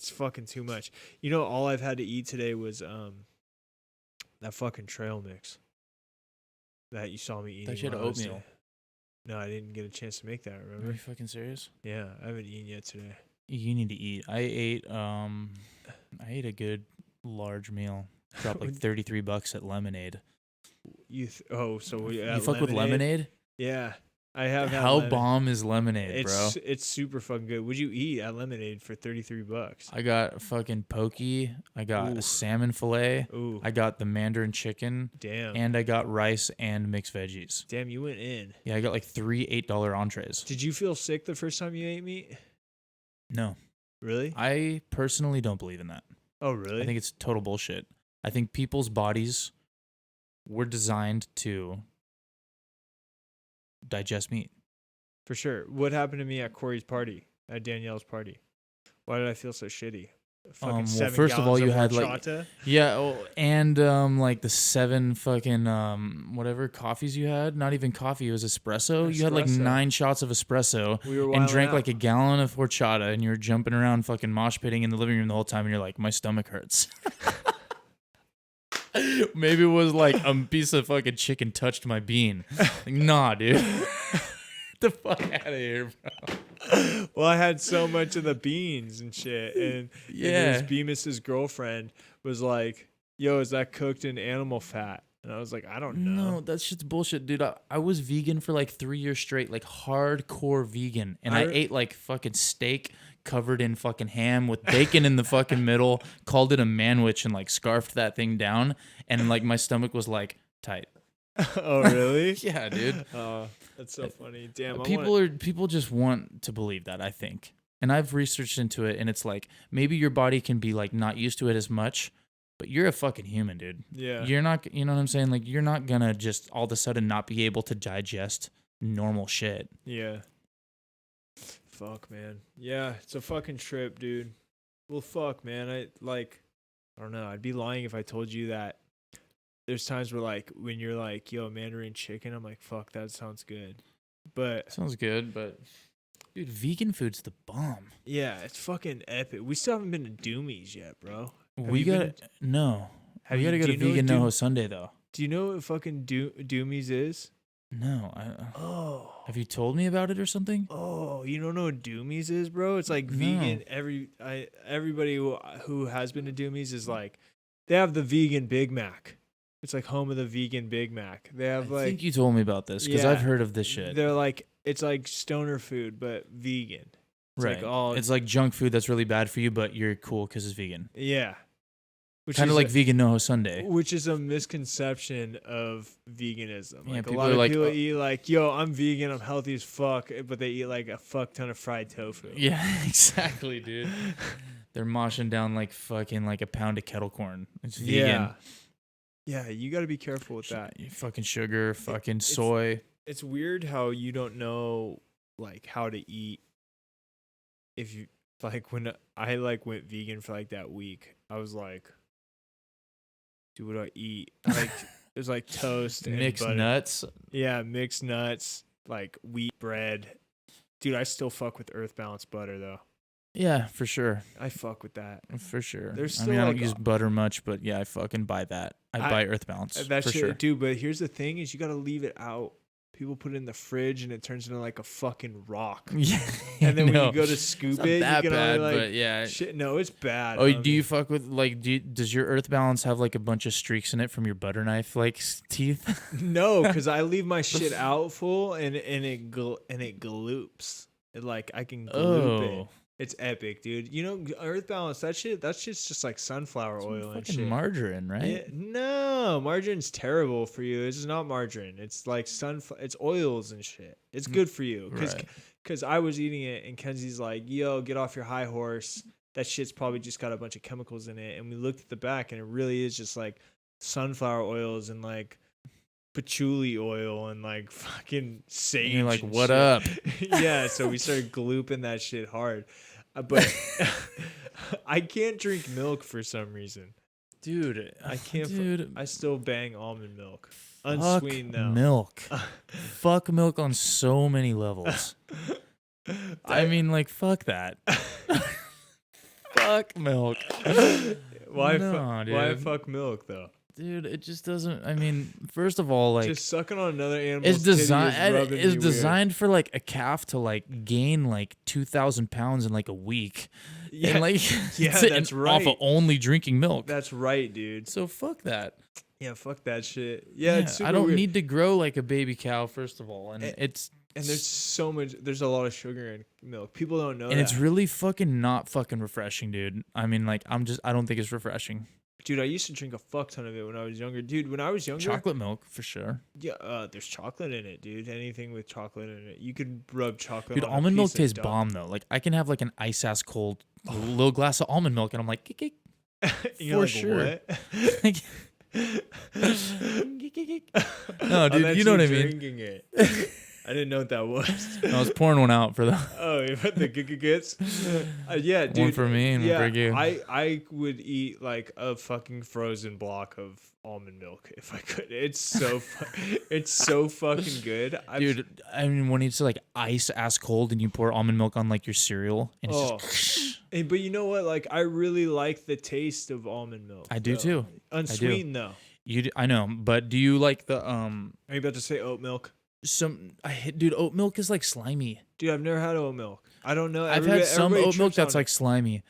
fucking too much. All I've had to eat today was that fucking trail mix that you saw me eating. That shit while I was oatmeal. there. No, I didn't get a chance to make that, Are remember? you fucking serious? Yeah, I haven't eaten yet today. You need to eat. I ate a good large meal. Dropped like $33 at Lemonade. So You fuck with Lemonade? Yeah, I have had How lemonade. bomb is Lemonade, bro? It's super fucking good. What'd you eat at Lemonade for $33? I got fucking pokey. I got Ooh. a salmon fillet. Ooh, I got the Mandarin chicken. damn, And I got rice and mixed veggies. damn, you went in. Yeah, I got like 3 $8 entrees. Did you feel sick the first time you ate meat? No, Really? I personally don't believe in that. Oh, really? I think it's total bullshit. I think people's bodies were designed to digest meat. For sure. What happened to me at Corey's party, at Danielle's party? Why did I feel so shitty? Fucking Well, 7 first of all, gallons you of had horchata. yeah, and like the 7 fucking whatever coffees you had. Not even coffee, it was espresso. You had like Espresso. 9 shots of espresso We were and wilding drank out. like a gallon of horchata, and you were jumping around fucking mosh pitting in the living room the whole time, and you're like, my stomach hurts. Maybe it was like a piece of fucking chicken touched my bean. Like, nah, dude. Get the fuck out of here, bro. Well, I had so much of the beans and shit, and Yeah. his Bemis's girlfriend was like, "Yo, is that cooked in animal fat?" And I was like, "I don't know." No, that's just bullshit, dude. I was vegan for like 3 years straight, like hardcore vegan. And I ate like fucking steak covered in fucking ham with bacon in the fucking middle, called it a manwich and like scarfed that thing down. And like my stomach was like tight. Oh, really? Yeah, dude. Oh, that's so funny. Damn, People just want to believe that, I think. And I've researched into it, and it's like maybe your body can be like not used to it as much, but you're a fucking human, dude. Yeah. You're not, you know what I'm saying? Like you're not gonna just all of a sudden not be able to digest normal shit. Yeah. Fuck, man. Yeah, it's a fucking trip, dude. Well, fuck, man. I don't know. I'd be lying if I told you that there's times where like when you're like, yo, Mandarin chicken, I'm like, fuck, that sounds good. But Sounds good, but dude, vegan food's the bomb. yeah, it's fucking epic. We still haven't been to Doomies yet, bro. We gotta no. We gotta go to Vegan NoHo Sunday though. Do you know what fucking Doomies is? No, Oh. have you told me about it or something? Oh, you don't know what Doomies is, bro? It's like vegan. Everybody who has been to Doomies is like, they have the vegan Big Mac. It's like home of the vegan Big Mac. They have I think you told me about this because I've heard of this shit. They're like, it's like stoner food but vegan. It's right. like it's like junk food that's really bad for you, but you're cool because it's vegan. Yeah. Kind of like Vegan NoHo Sunday. Which is a misconception of veganism. Yeah, Like a people lot are of like, people eat like, yo, I'm vegan, I'm healthy as fuck, but they eat like a fuck ton of fried tofu. Yeah, exactly, dude. They're moshing down like fucking like a pound of kettle corn. It's vegan. Yeah. Yeah, you got to be careful with that. Fucking sugar, fucking soy. It's weird how you don't know like how to eat. If you like when I like went vegan for like that week, I was like, dude, what do I eat? Like it was like toast and mixed butter. nuts. Yeah, mixed nuts, like wheat bread. Dude, I still fuck with Earth Balance butter though. Yeah, for sure. I fuck with that. For sure. There's I still mean, I don't like use butter much, but yeah, I fucking buy that. I buy Earth Balance. That for shit, sure. dude. But here's the thing: is you gotta leave it out. People put it in the fridge and it turns into like a fucking rock. Yeah. And then when you go to scoop it's it, not that you can bad, only like, but yeah. shit. No, it's bad. Oh, do you fuck with like? Does your Earth Balance have like a bunch of streaks in it from your butter knife like teeth? No, because I leave my shit out full and it gloops. It like I can gloop it. It's epic, dude. You know, Earth Balance, that's shit's just like sunflower oil and shit. Margarine, right? Yeah, no, margarine's terrible for you. It's not margarine. It's like it's oils and shit. It's good for you. Cause I was eating it and Kenzie's like, yo, get off your high horse. That shit's probably just got a bunch of chemicals in it. And we looked at the back and it really is just like sunflower oils and like patchouli oil and like fucking sage. And you're like, what shit. Up? Yeah, so we started glooping that shit hard. But I can't drink milk for some reason. Dude, I can't. Dude, I still bang almond milk. Fuck Unsweetened though. Milk. Fuck milk on so many levels. I mean, like, fuck that. Fuck milk. Why fuck milk though? Dude, it just doesn't. I mean, first of all, like, just sucking on another animal's titty is designed for like a calf to like gain like 2,000 pounds in like a week. Yeah, and, like, yeah, that's right. Off of only drinking milk. That's right, dude. So fuck that. Yeah, fuck that shit. Yeah, it's super I don't weird. need to grow like a baby cow, first of all, and there's a lot of sugar in milk. People don't know that. And it's really fucking not fucking refreshing, dude. I mean, like, I don't think it's refreshing. Dude, I used to drink a fuck ton of it when I was younger. Dude, when I was younger... Chocolate milk, for sure. Yeah, there's chocolate in it, dude. Anything with chocolate in it. You could rub chocolate dude, on almond milk tastes dough. bomb, though. Like, I can have, like, an ice-ass cold little glass of almond milk, and I'm like, kick. For sure. What? No, dude, you know what I mean. Drinking it. I didn't know what that was. I was pouring one out for the Oh, you put the gits. Yeah, dude. one for me and one for you. I would eat like a fucking frozen block of almond milk if I could. It's so it's so fucking good. Dude, I mean, when it's like ice ass cold and you pour almond milk on like your cereal and it's Oh, just hey, but you know what? Like, I really like the taste of almond milk. I do though. too. Unsweetened though. I know, but do you like the Are you about to say oat milk? dude, oat milk is like slimy. Dude, I've never had oat milk. I don't know. I've had some Everybody oat milk trips on that's like slimy.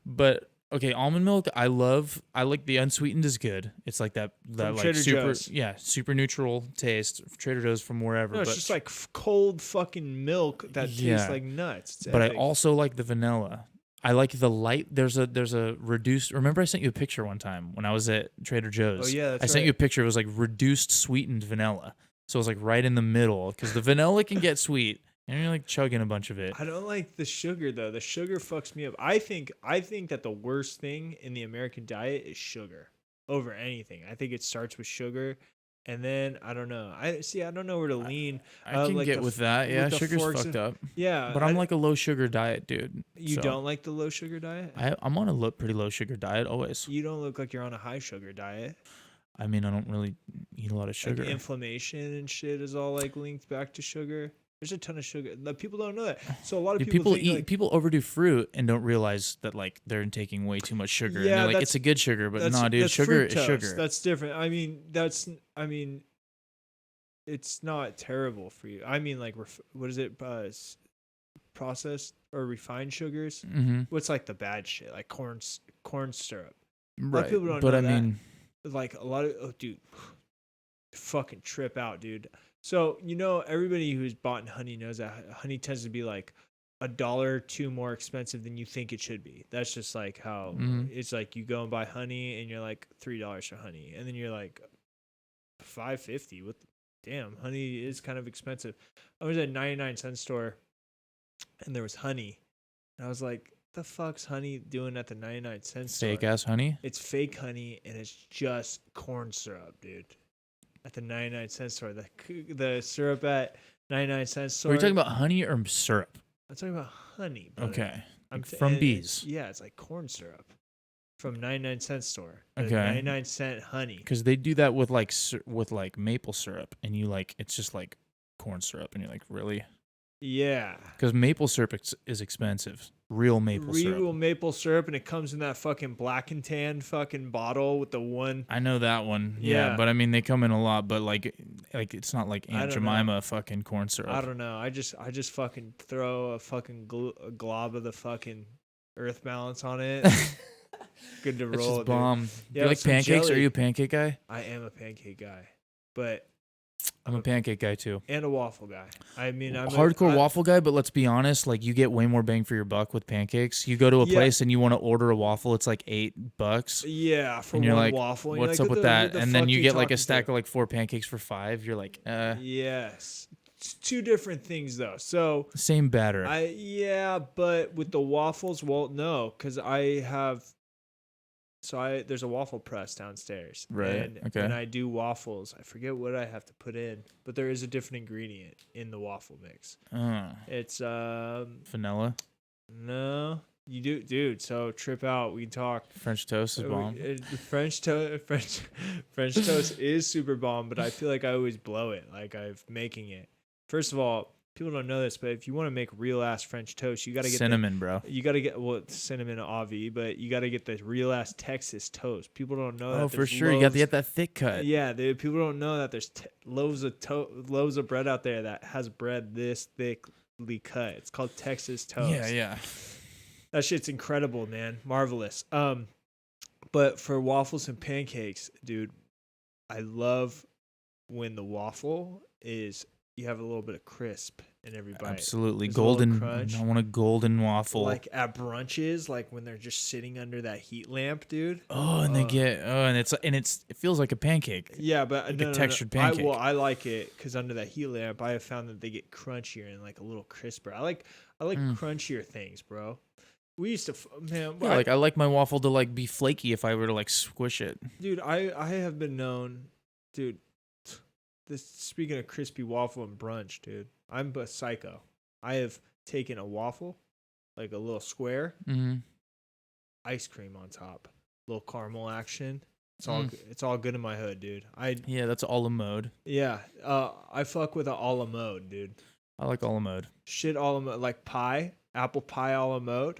But okay, almond milk I love. I like the unsweetened is good. It's like that From like Trader super Joe's. super neutral taste. Trader Joe's from wherever. No, it's but just like cold fucking milk that Yeah. tastes like nuts. It's but I like- also like the vanilla. I like the light. There's a reduced. Remember, I sent you a picture one time when I was at Trader Joe's. Oh, yeah, that's I sent right. you a picture. It was like reduced sweetened vanilla. So it was like right in the middle because the vanilla can get sweet and you're like chugging a bunch of it. I don't like the sugar though. The sugar fucks me up. I think that the worst thing in the American diet is sugar over anything. I think it starts with sugar, and then I don't know. I don't know where to lean. I can like get with that. Yeah, with the sugar's forks fucked and- up. Yeah, But I'm like a low sugar diet dude. you so don't like the low sugar diet. I'm on a pretty low sugar diet always. You don't look like you're on a high sugar diet. I mean, I don't really eat a lot of sugar. Like inflammation and shit is all like linked back to sugar. There's a ton of sugar. Like, people don't know that. So a lot of Dude, people think, eat like, people overdo fruit and don't realize that like they're taking way too much sugar. And Yeah, they're like, that's- it's a good sugar, but that's, no, dude, that's sugar is fructose. sugar. That's different. I mean, it's not terrible for you. I mean, like, what is it? Processed or refined sugars. Mm-hmm. What's like the bad shit? Like corn syrup. Right. people don't but know I that. mean, Like a lot of dude, fucking trip out, dude. So everybody who's bought honey knows that honey tends to be like $1 or $2 more expensive than you think it should be. That's just like how it's like you go and buy honey and you're like $3 for honey, and then you're like $5.50. Damn, honey is kind of expensive. I was at a 99-cent store and there was honey, and I was like, the fuck's honey doing at the 99-cent store? fake ass honey. It's fake honey and it's just corn syrup, dude. At the 99-cent store, the syrup at 99-cent store. Are you talking about honey or syrup? I'm talking about honey. Brother. Okay. I'm From bees. Yeah, it's like corn syrup from 99-cent store. Okay. 99-cent honey. Because they do that with like maple syrup, and you like it's just like corn syrup, and you're like, really? Yeah. Because maple syrup is expensive. Real maple syrup. Real maple syrup, and it comes in that fucking black and tan fucking bottle with the one. I know that one. Yeah, Yeah. but I mean they come in a lot, but like it's not like I Aunt don't know. Jemima fucking corn syrup. I don't know. I just fucking throw a fucking a glob of the fucking earth balance on it. Good to It's roll. just dude. bomb. Yeah, Do you with like some pancakes? Are jelly. you a pancake guy? I am a pancake guy, but I'm a pancake guy too. and a waffle guy. I mean, I'm Hardcore a, waffle guy, but let's be honest, like you get way more bang for your buck with pancakes. You go to a Yeah. place and you want to order a waffle, it's like $8. Yeah, for And you're one like, waffle. and you're what's like, up with "What the- that? what the And then fuck you get like a talking stack to?" of like 4 pancakes for $5. You're like, Yes, it's two different things though. So same batter. but with the waffles, well, no, because I have. So there's a waffle press downstairs. Right, And okay. when I do waffles, I forget what I have to put in, but there is a different ingredient in the waffle mix. It's Vanilla. no, you do, dude. So trip out. We can talk. French toast is bomb. French toast is super bomb, but I feel like I always blow it. Like I'm making it. First of all, people don't know this, but if you want to make real ass French toast, you gotta get Cinnamon, bro. You gotta get cinnamon avi, but you gotta get the real ass Texas toast. People don't know that. Oh, for there's sure. You got to loaves- get that thick cut. Yeah, people don't know that there's loaves of bread out there that has bread this thickly cut. It's called Texas toast. Yeah. That shit's incredible, man. Marvelous. But for waffles and pancakes, dude, I love when the waffle is you have a little bit of crisp in every bite. Absolutely. There's a little Golden. crunch. I want a golden waffle. Like at brunches, like when they're just sitting under that heat lamp, dude. it feels like a pancake. Yeah, but Like a textured pancake. I like it because under that heat lamp, I have found that they get crunchier and like a little crisper. I like crunchier things, bro. We used to, man. Yeah, I like my waffle to like be flaky if I were to like squish it. Dude, I have been known, dude. Speaking of crispy waffle and brunch, dude, I'm a psycho. I have taken a waffle, like a little square, Mm-hmm. ice cream on top, little caramel action. It's all good in my hood, dude. Yeah, that's a la mode. Yeah, I fuck with a la mode, dude. I like a la mode. Shit a la mode, like pie, apple pie a la mode.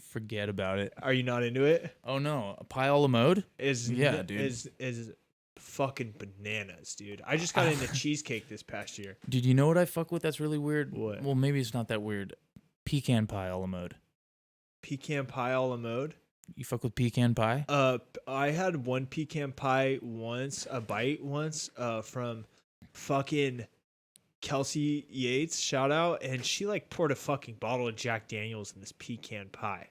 Forget about it. Are you not into it? Oh no, a pie a la mode? Yeah, dude. Is fucking bananas, dude. I just got into cheesecake this past year. Dude, you know what I fuck with that's really weird? What? Well, maybe it's not that weird. Pecan pie a la mode. Pecan pie a la mode. You fuck with pecan pie? I had one pecan pie once, a bite once, from fucking Kelsey Yates, shout out, and she like poured a fucking bottle of Jack Daniels in this pecan pie.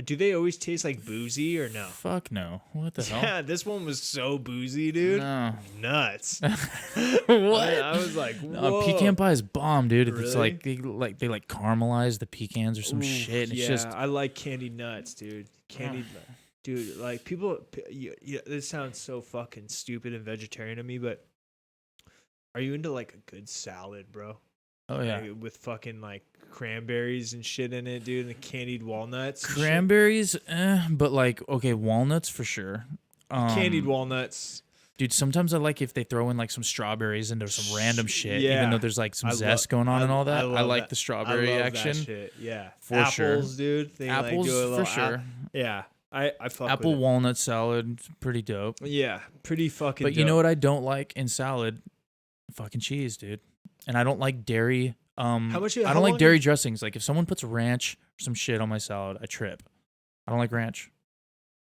Do they always taste like boozy or no? Fuck no. What the hell? Yeah, this one was so boozy, dude. No. Nuts. What? I was like, whoa. Pecan pie is bomb, dude. It's Really? like they caramelize the pecans or some shit. And Yeah, it's just I like candied nuts, dude. Dude, like people. This sounds so fucking stupid and vegetarian to me, but are you into like a good salad, bro? oh yeah. Like, with fucking like cranberries and shit in it, dude, and the candied walnuts. and shit? Cranberries, but like okay, walnuts for sure. Candied walnuts. Dude, sometimes I like if they throw in like some strawberries into some random shit, Yeah. even though there's like some I zest going on and all that. I love like that. the strawberry I love action. That shit. Yeah, For apples, sure. dude. They Apples like do a little for sure. Yeah, I fuck Apple with it. walnut salad, pretty dope. Yeah, pretty fucking. But you know what I don't like in salad? Fucking cheese, dude. And I don't like dairy. I don't like dairy dressings. Like if someone puts ranch or some shit on my salad, I trip. I don't like ranch.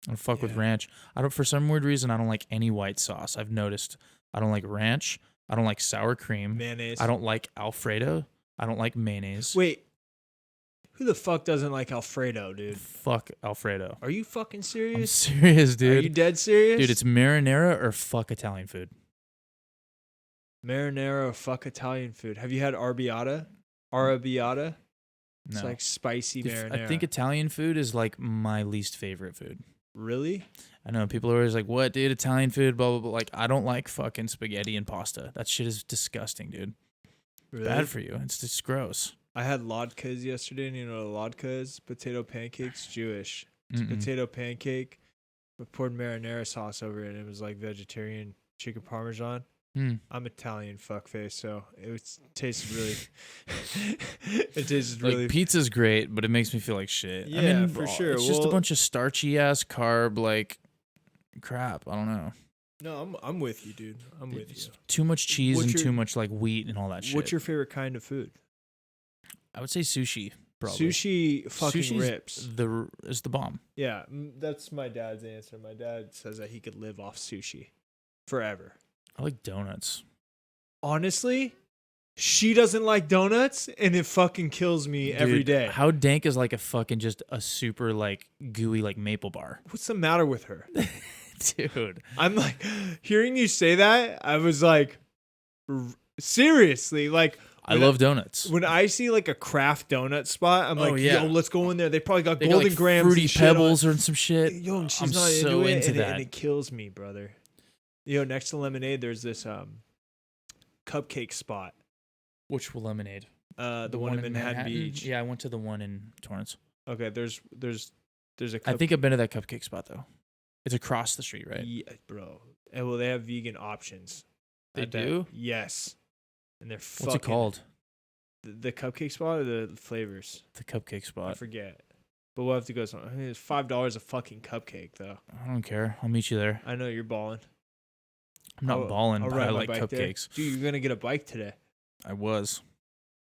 I don't fuck with Yeah. ranch. For some weird reason, I don't like any white sauce. I've noticed. I don't like ranch. I don't like sour cream. mayonnaise? I don't like Alfredo. I don't like mayonnaise. Wait, who the fuck doesn't like Alfredo, dude? Fuck Alfredo. Are you fucking I'm serious? serious, Are you dude. dead serious? Dude, it's marinara or fuck Italian food. marinara or fuck Italian food. Have you had arrabbiata? Arrabbiata? It's No. like spicy marinara. I think Italian food is like my least favorite food. Really? I know people are always like, "What, dude? Italian food, blah blah blah." Like, I don't like fucking spaghetti and pasta. That shit is disgusting, dude. Really? Bad for you. It's just gross. I had latkes yesterday, and you know what a latke is? Potato pancakes, Jewish. It's a Mm-mm. potato pancake. I poured marinara sauce over it, and it was like vegetarian chicken parmesan. Mm. I'm Italian fuckface, so tasted really. It tasted Like really. pizza's great, but it makes me feel like shit. I Yeah, mean, for sure. It's just a Well- bunch of starchy ass carb like crap. I don't know. No, I'm with you, dude. I'm with It's you. too much cheese What's and your- too much like wheat and all that shit. What's your favorite kind of food? I would say sushi. Probably. Sushi fucking Sushi's rips. is the bomb. Yeah, that's my dad's answer. My dad says that he could live off sushi forever. I like donuts. Honestly, she doesn't like donuts, and it fucking kills me every Dude, day. How dank is like a fucking just a super like gooey like maple bar? What's the matter with her? Dude. I'm like, hearing you say that, I was like, seriously, like. I love donuts. When I see like a craft donut spot, I'm like, yeah. yo, let's go in there. They probably got They got, golden like, grams, fruity and shit pebbles on. or some shit. Yo, and she's I'm not so into it, into and that. it kills me, brother. Yo, next to lemonade, there's this cupcake spot. Which lemonade? The one in Manhattan Beach. Yeah, I went to the one in Torrance. Okay, there's a. I think I've been to that cupcake spot though. It's across the street, right? Yeah, bro. And well, they have vegan options. They at that- do? Yes. And they're fucking. What's it called? The cupcake spot or the flavors? The cupcake I spot. forget. But we'll have to go somewhere. I mean, it's $5 a fucking cupcake, though. I don't care. I'll meet you there. I know you're balling. I'm not balling, I'll but ride I my like bike there. cupcakes. Dude, you're gonna get a bike today. I was.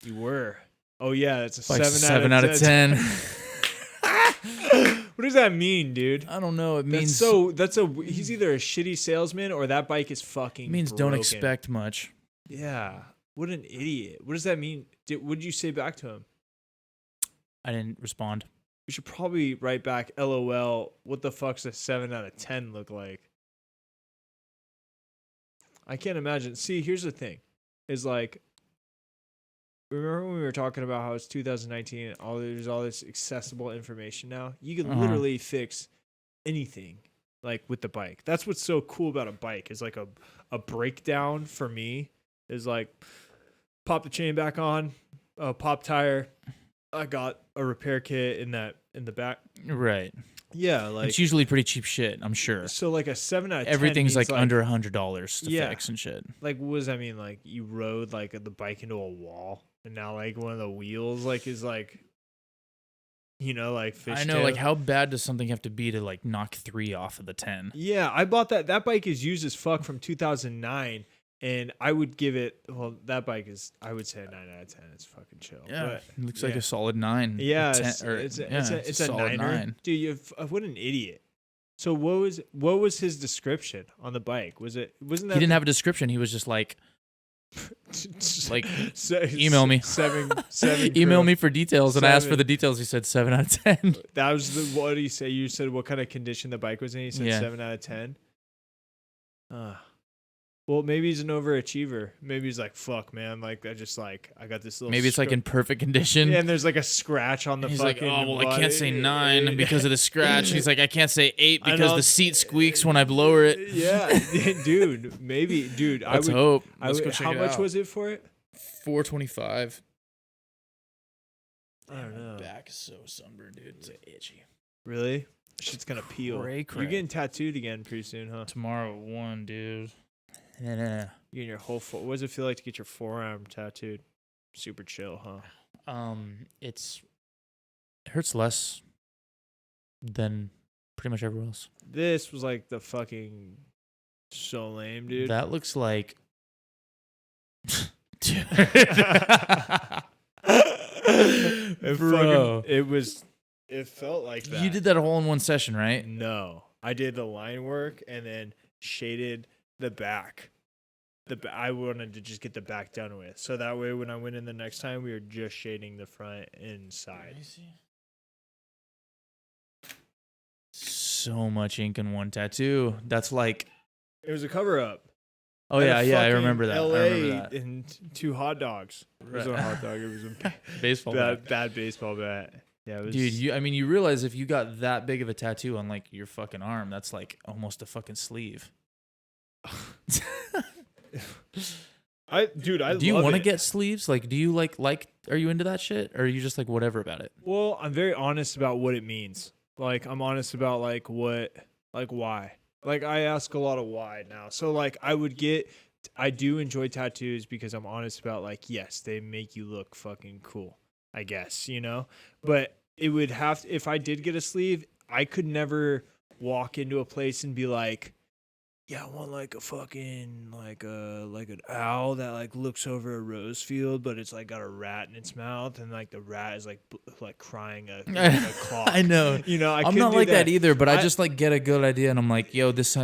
You were. Oh yeah, that's a Like 7 out of 10. What does that mean, dude? I don't know. It Means means he's either a shitty salesman or that bike is fucking. it means don't broken. expect much. Yeah. What an idiot. What does that mean? What did you say back to him? I didn't respond. We should probably write back, LOL. What the fuck's a 7 out of 10 look like? I can't imagine. See, here's the thing. Is like, remember when we were talking about how it's 2019 and there's all this accessible information now? You can literally fix anything like with the bike. That's what's so cool about a bike is like a breakdown for me Is like pop the chain back on, pop tire. I got a repair kit in the back. Right. Yeah, like It's usually pretty cheap shit, I'm sure. so like a 7 out of 10 Everything's means like under $100 to Yeah. fix and shit. like what does that mean? Like you rode like the bike into a wall and now like one of the wheels like is like like fish I know, like how bad does something have to be to like knock 3 off of the 10? Yeah, I bought that bike is used as fuck from 2009 and I would give it that bike is I would say a 9 out of 10. It's fucking chill. Yeah, But, it looks like a solid 9. Yeah, It's it's a solid 9. Dude, what an idiot. So what was his description on the bike? Wasn't that He didn't have a description. He was just like email me. seven Email crew. me for details. And I asked for 7. the details. He said 7 out of 10. That was what did he say? You said what kind of condition the bike was in? He said Yeah. 7 out of 10. Well, maybe he's an overachiever. Maybe he's like, fuck, man. Like, I got this little. Maybe it's like in perfect condition. Yeah, and there's like a scratch on the He's fucking. like, oh, well, I body. can't say 9 because of the scratch. He's like, I can't say 8 because the seat squeaks when I lower it. Yeah, dude. Maybe, dude. Let's hope. Let's go check how it much out. was it for it? $425. I don't know. My back is so sunburned, dude. It's itchy. Really? Shit's gonna peel. Cray. You're getting tattooed again pretty soon, huh? Tomorrow at 1, dude. You're getting your whole. What does it feel like to get your forearm tattooed? Super chill, huh? It hurts less than pretty much everywhere else. This was like the fucking so lame, dude. That looks like dude. Bro. It felt like that. You did that all in one session, right? No, I did the line work and then shaded the back. I wanted to just get the back done with, so that way when I went in the next time, we were just shading the front and side. So much ink in one tattoo. That's like It was a cover up. Oh yeah, I remember that. LA I remember that. and 2 hot dogs. It wasn't a hot dog. It was a Baseball bat. bad baseball bat. Yeah, it was. Dude, you realize if you got that big of a tattoo on like your fucking arm, that's like almost a fucking sleeve. Do you want to get sleeves? Like, do you like? Are you into that shit, or are you just like whatever about it? Well, I'm very honest about what it means. Like, I'm honest about like what, like why. Like, I ask a lot of why now. So like, I do enjoy tattoos because I'm honest about like, yes, they make you look fucking cool, I guess, But it would have if I did get a sleeve, I could never walk into a place and be like, yeah, I want like a fucking like an owl that like looks over a rose field, but it's like got a rat in its mouth, and like the rat is like crying a clock. I know. I'm not like that either, but I just like get a good idea, and I'm like, yo, this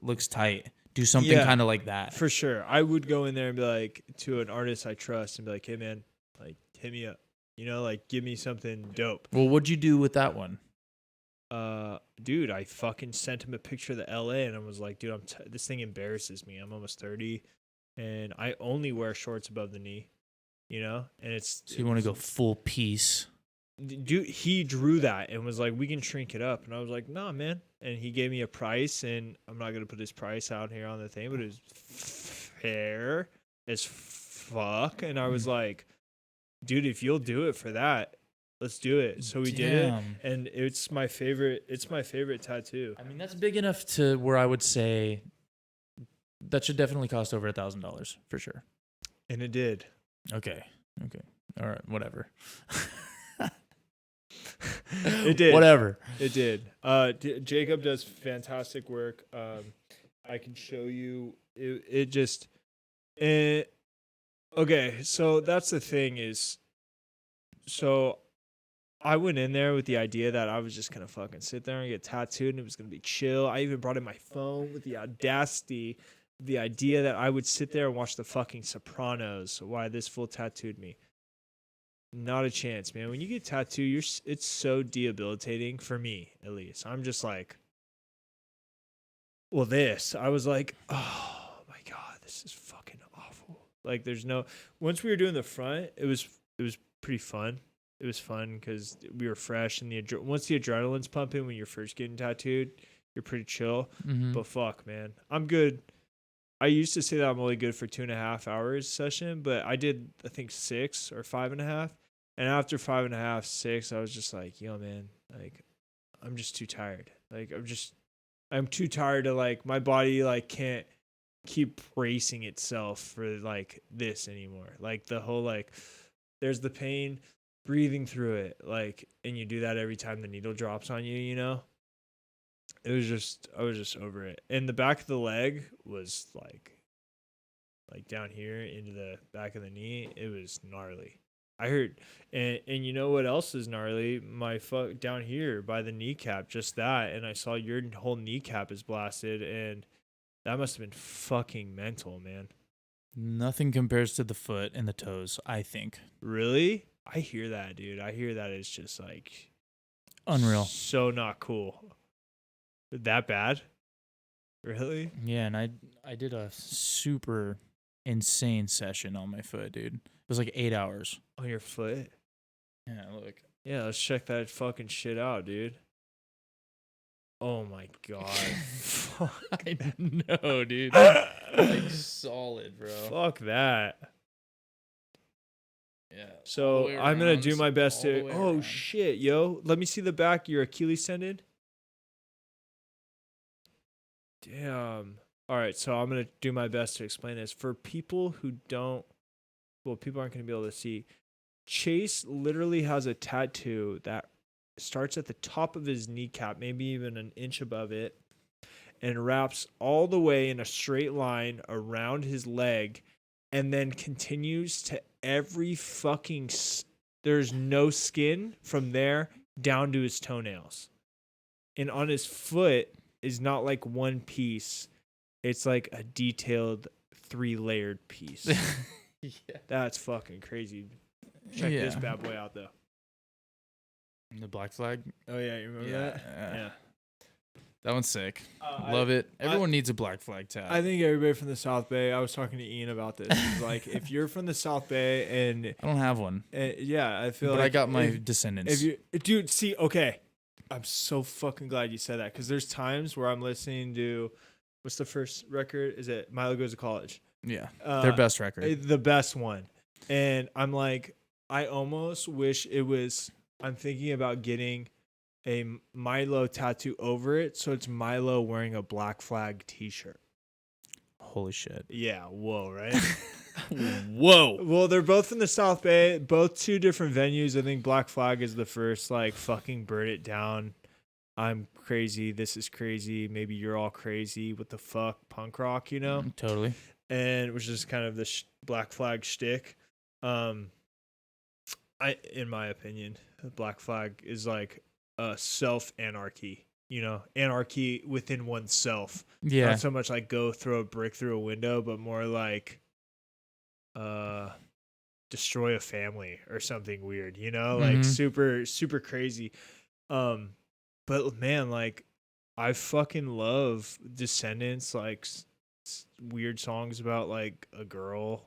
looks tight. Do something kind of like that. For sure. I would go in there and be like to an artist I trust and be like, hey man, like hit me up. Like give me something dope. Well, what'd you do with that one? Dude, I fucking sent him a picture of the LA and I was like, dude, this thing embarrasses me. I'm almost 30 and I only wear shorts above the knee, and it's. So you want to go full piece? Dude, he drew that and was like, we can shrink it up. And I was like, nah, man. And he gave me a price, and I'm not going to put his price out here on the thing, but it was fair as fuck. And I was like, dude, if you'll do it for that, let's do it. So we did it, and it's my favorite tattoo. I mean, that's big enough to where I would say that should definitely cost over $1,000 for sure. And it did. Okay. All right. Whatever. It did. Whatever. It did. Jacob does fantastic work. I can show you. Okay, so that's the thing is, so I went in there with the idea that I was just going to fucking sit there and get tattooed and it was going to be chill. I even brought in my phone with the audacity, the idea that I would sit there and watch the fucking Sopranos while this fool tattooed me. Not a chance, man. When you get tattooed, it's so debilitating for me, at least. I'm just like, well, I was like, oh my God, this is fucking awful. Like once we were doing the front, it was pretty fun. It was fun because we were fresh and once the adrenaline's pumping when you're first getting tattooed, you're pretty chill. Mm-hmm. But fuck, man, I'm good. I used to say that I'm only good for 2.5 hours session, but I did, I think 6 or 5.5. And after 5.5, 6, I was just like, yo, man, like, I'm just too tired. Like, I'm too tired to like, my body like can't keep bracing itself for like this anymore. Like the whole, like, there's the pain, breathing through it. Like, and you do that every time the needle drops on you, you know? I was just over it. And the back of the leg was like down here into the back of the knee. It was gnarly. I heard, and you know what else is gnarly? My fuck down here by the kneecap, just that. And I saw your whole kneecap is blasted, and that must have been fucking mental, man. Nothing compares to the foot and the toes, I think. Really? I hear that, dude. I hear that it's just like Unreal. so not cool. That bad? Really? Yeah, and I did a super insane session on my foot, dude. It was like 8 hours. On your foot? Yeah, look. Yeah, let's check that fucking shit out, dude. Oh my god. Fuck. I know, dude. Like solid, bro. Fuck that. Yeah. So I'm gonna do my best all the to. way Oh around. shit, yo! Let me see the back. Your Achilles tendon. Damn. All right, so I'm gonna do my best to explain this for people who don't. Well, people aren't gonna be able to see. Chase literally has a tattoo that starts at the top of his kneecap, maybe even an inch above it, and wraps all the way in a straight line around his leg, and then continues to every fucking. There's no skin from there down to his toenails, and on his foot is not like one piece; it's like a detailed 3-layered piece. Yeah. That's fucking crazy. Check this bad boy out though. The black flag. Oh yeah, you remember that? Yeah. That one's sick. Love it. Everyone needs a black flag tat. I think everybody from the South Bay. I was talking to Ian about this. It's like if you're from the South Bay and I don't have one, yeah, I feel but like I got my descendants. If you, dude, see, okay, I'm so fucking glad you said that because there's times where I'm listening to, what's the first record? Is it Milo Goes to College? Yeah, their best record. The best one, and I'm like, I almost wish it was. I'm thinking about getting a Milo tattoo over it, so it's Milo wearing a Black Flag T-shirt. Holy shit! Yeah, whoa, right? Whoa. Well, they're both in the South Bay, both two different venues. I think Black Flag is the first, like, fucking burn it down. I'm crazy. This is crazy. Maybe you're all crazy. What the fuck? Punk rock, you know? Totally. And which is kind of the Black Flag shtick. In my opinion, Black Flag is like a self-anarchy, you know, anarchy within oneself. Yeah. Not so much like go throw a brick through a window, but more like destroy a family or something weird, you know, like super, super crazy. But man, like I fucking love Descendants, like weird songs about like a girl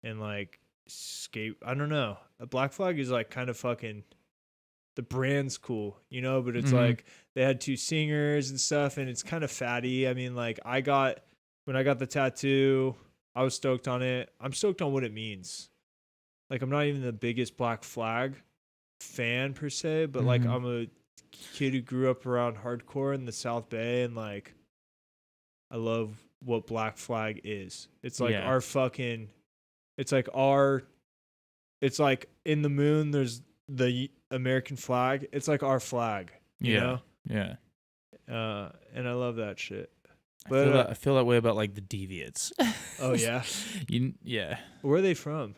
and like escape. I don't know. A Black Flag is like kind of fucking, the brand's cool, you know, but it's like they had 2 singers and stuff, and it's kind of fatty. I mean, like when I got the tattoo, I was stoked on it. I'm stoked on what it means. Like I'm not even the biggest Black Flag fan per se, but like I'm a kid who grew up around hardcore in the South Bay, and like I love what Black Flag is. It's like our fucking, it's like in the moon there's the American flag. It's like our flag, you know? Yeah. And I love that shit. But I feel that way about like the Deviants. Oh yeah. Yeah. Where are they from?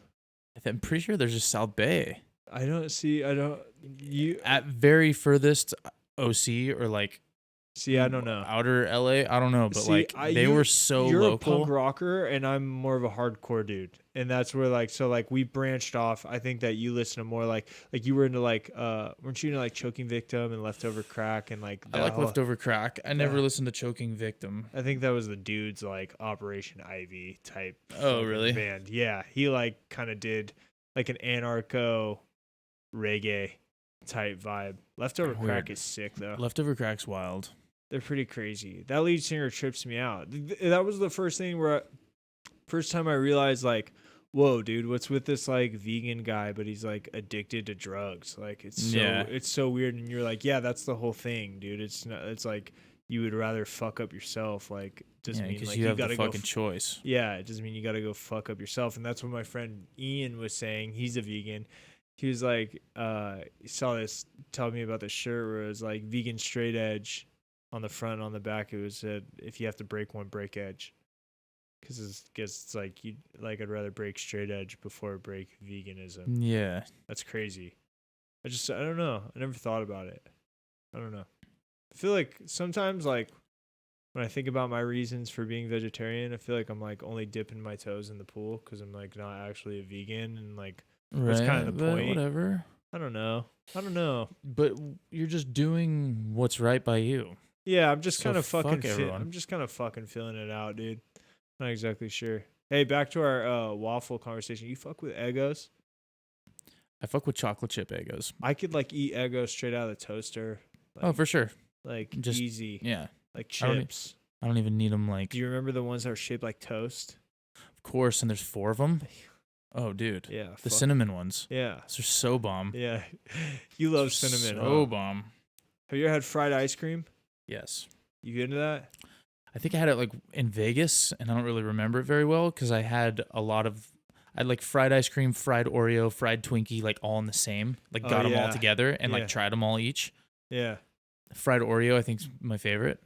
I'm pretty sure they're just South Bay. You at very furthest OC or like I don't know. Outer LA, I don't know, but they were so you're local. You're a punk rocker, and I'm more of a hardcore dude, and that's where like we branched off. I think that you listen to more like you were into like weren't you into like Choking Victim and Leftover Crack and like I like Leftover Crack. I never listened to Choking Victim. I think that was the dude's like Operation Ivy type. Oh really? Band. Yeah, he like kind of did like an anarcho reggae type vibe. Leftover Crack is sick though. Leftover Crack's wild. They're pretty crazy. That lead singer trips me out. That was the first thing first time I realized like, whoa, dude, what's with this like vegan guy, but he's like addicted to drugs? Like it's so weird. And you're like, yeah, that's the whole thing, dude. It's not. It's like you would rather fuck up yourself. Like doesn't mean like you have gotta the fucking choice. Yeah, it doesn't mean you gotta go fuck up yourself. And that's what my friend Ian was saying. He's a vegan. He was like, he saw this, tell me about this shirt where it was like vegan straight edge on the front, on the back. It was said, if you have to break one, break edge. Because it's like I'd rather break straight edge before break veganism. Yeah, that's crazy. I don't know. I never thought about it. I don't know. I feel like sometimes like when I think about my reasons for being vegetarian, I feel like I'm like only dipping my toes in the pool because I'm like not actually a vegan and like what's kind of the point? Whatever. I don't know. But you're just doing what's right by you. Yeah, I'm just So kind of fucking. everyone. I'm just kind of fucking feeling it out, dude. Not exactly sure. Hey, back to our waffle conversation. You fuck with Eggos? I fuck with chocolate chip Eggos. I could like eat Eggos straight out of the toaster. Like, Oh, for sure. Like Just easy. Yeah. Like chips. I don't even need them. Like, Do you remember the ones that are shaped like toast? of course, and there's 4 of them. Oh, dude. Yeah. The cinnamon ones. Yeah. Those are so bomb. Yeah. You love cinnamon. So huh? bomb. Have you ever had fried ice cream? Yes. You get into that? I think I had it like in Vegas, and I don't really remember it very well because I had like fried ice cream, fried Oreo, fried Twinkie, like all in the same. Like got them all together and like tried them all each. Yeah. Fried Oreo, I think, is my favorite.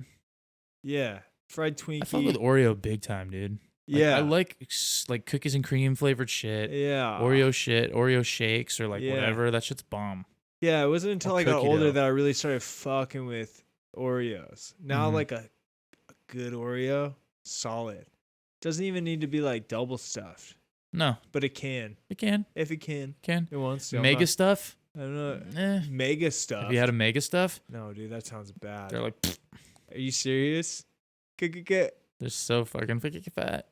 Yeah. Fried Twinkie. I fuck with Oreo big time, dude. Like, yeah. I like cookies and cream flavored shit. Yeah. Oreo shit, Oreo shakes, or like whatever. That shit's bomb. Yeah, it wasn't until I got older that I really started fucking with Oreos. Now, like a good Oreo, solid. Doesn't even need to be like double stuffed. No. But it can. It can. If it can. Can. It wants to. Mega stuff? I don't know. Mega stuff. Have you had a mega stuff? No, dude, that sounds bad. They're like, pfft. Are you serious? They're so fucking fat.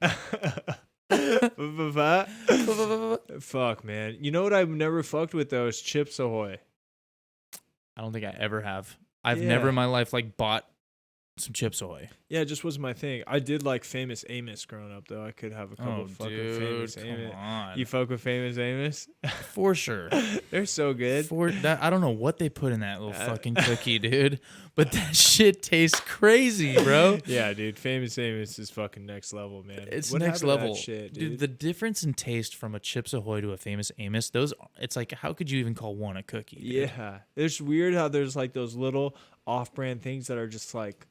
Fuck, man. You know what I've never fucked with though is Chips Ahoy. I don't think I ever have. I've never in my life like bought some Chips Ahoy. Yeah, it just wasn't my thing. I did like Famous Amos growing up though. I could have a couple fucking Famous Amos. On. You fuck with Famous Amos? For sure. They're so good. I don't know what they put in that little fucking cookie, dude. But that shit tastes crazy, bro. Yeah, dude. Famous Amos is fucking next level, man. It's what next level. Shit, dude? The difference in taste from a Chips Ahoy to a Famous Amos, it's like, how could you even call one a cookie? Dude? Yeah. It's weird how there's like those little off-brand things that are just like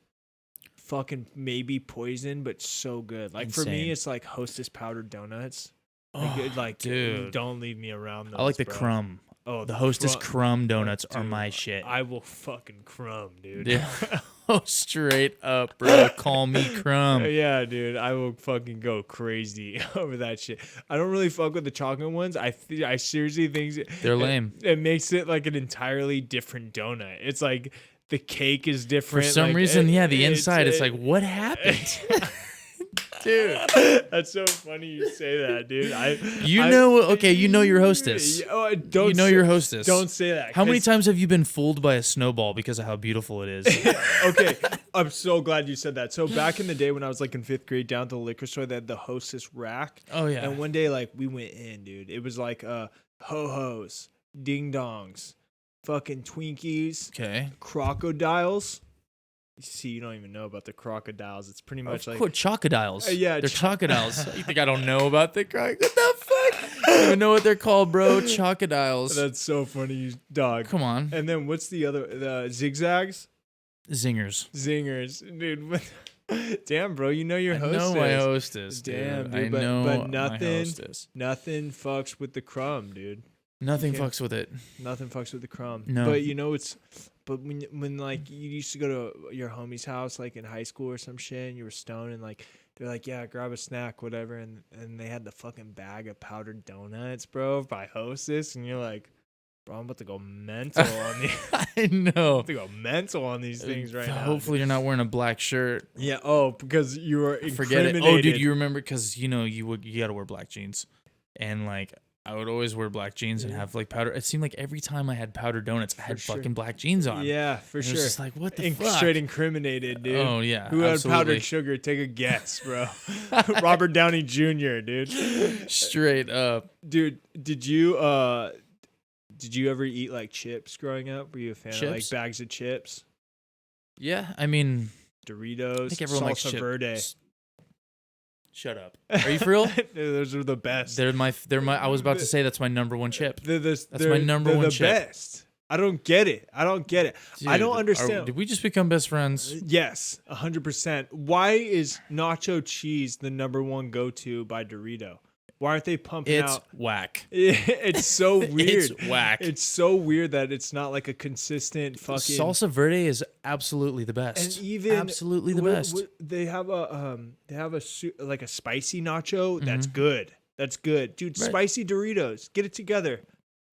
fucking maybe poison, but so good. Like Insane. for me, it's like Hostess powdered donuts. Like, dude, don't leave me around those. I like the bro. crumb. Oh, the Hostess crumb donuts are my shit. I will fucking crumb, dude. Yeah. Oh, straight up, bro. Call me crumb. Yeah, dude. I will fucking go crazy over that shit. I don't really fuck with the chocolate ones. I seriously think they're lame. It makes it like an entirely different donut. It's like the cake is different. For some reason, the inside, it's like, what happened? Dude, that's so funny you say that, dude. You know your Hostess. You know your Hostess. Don't say that. How many times have you been fooled by a snowball because of how beautiful it is? Okay, I'm so glad you said that. So back in the day when I was like in 5th grade, down to the liquor store, they had the Hostess rack. Oh yeah. And one day like we went in, dude. It was like ho-hos, ding dongs, fucking Twinkies, crocodiles. See, you don't even know about the crocodiles. It's pretty much like chocodiles. Yeah, they're chocodiles. You think I don't know about the crocodiles? What the fuck? I don't even know what they're called, bro. Chocodiles. That's so funny, you dog. Come on. And then what's the other? The zigzags. Zingers, dude. Damn, bro, you know your Hostess. I know my Hostess. Damn, dude. dude. But nothing fucks with the crumb, dude. Nothing fucks with it. Nothing fucks with the crumb. No. But you know But when like you used to go to your homie's house like in high school or some shit and you were stoned and like they're like, yeah, grab a snack, whatever, and they had the fucking bag of powdered donuts, bro, by Hostess, and you're like, bro, I'm about to go mental on these. I know. I'm about to go mental on these things right now. Hopefully you're not wearing a black shirt. Yeah. Oh, because you were Forget it. incriminated. Oh, dude, you remember because you got to wear black jeans, and like I would always wear black jeans and have like powder. It seemed like every time I had powder donuts, I had fucking black jeans on. Yeah, for and sure. It was just like, what the fuck? Straight incriminated, dude. Oh yeah, Who absolutely. had powdered sugar? Take a guess, bro. Robert Downey Jr., dude. Straight up, dude. Did you ever eat like chips growing up? Were you a fan of like bags of chips? Yeah, I mean, Doritos, I think everyone likes salsa verde. Shut up. Are you for real? Those are the best. They're my. I was about to say that's my number one chip. That's my number one chip. They're the best. I don't get it. Dude, I don't understand. Did we just become best friends? Yes, 100%. Why is nacho cheese the number one go-to by Dorito? Why aren't they pumping out? It's whack. It's so weird. It's whack. It's so weird that it's not like a consistent fucking. Salsa verde is absolutely the best. And even absolutely the best. They have a like a spicy nacho. That's good. That's good, dude. Right. Spicy Doritos. Get it together.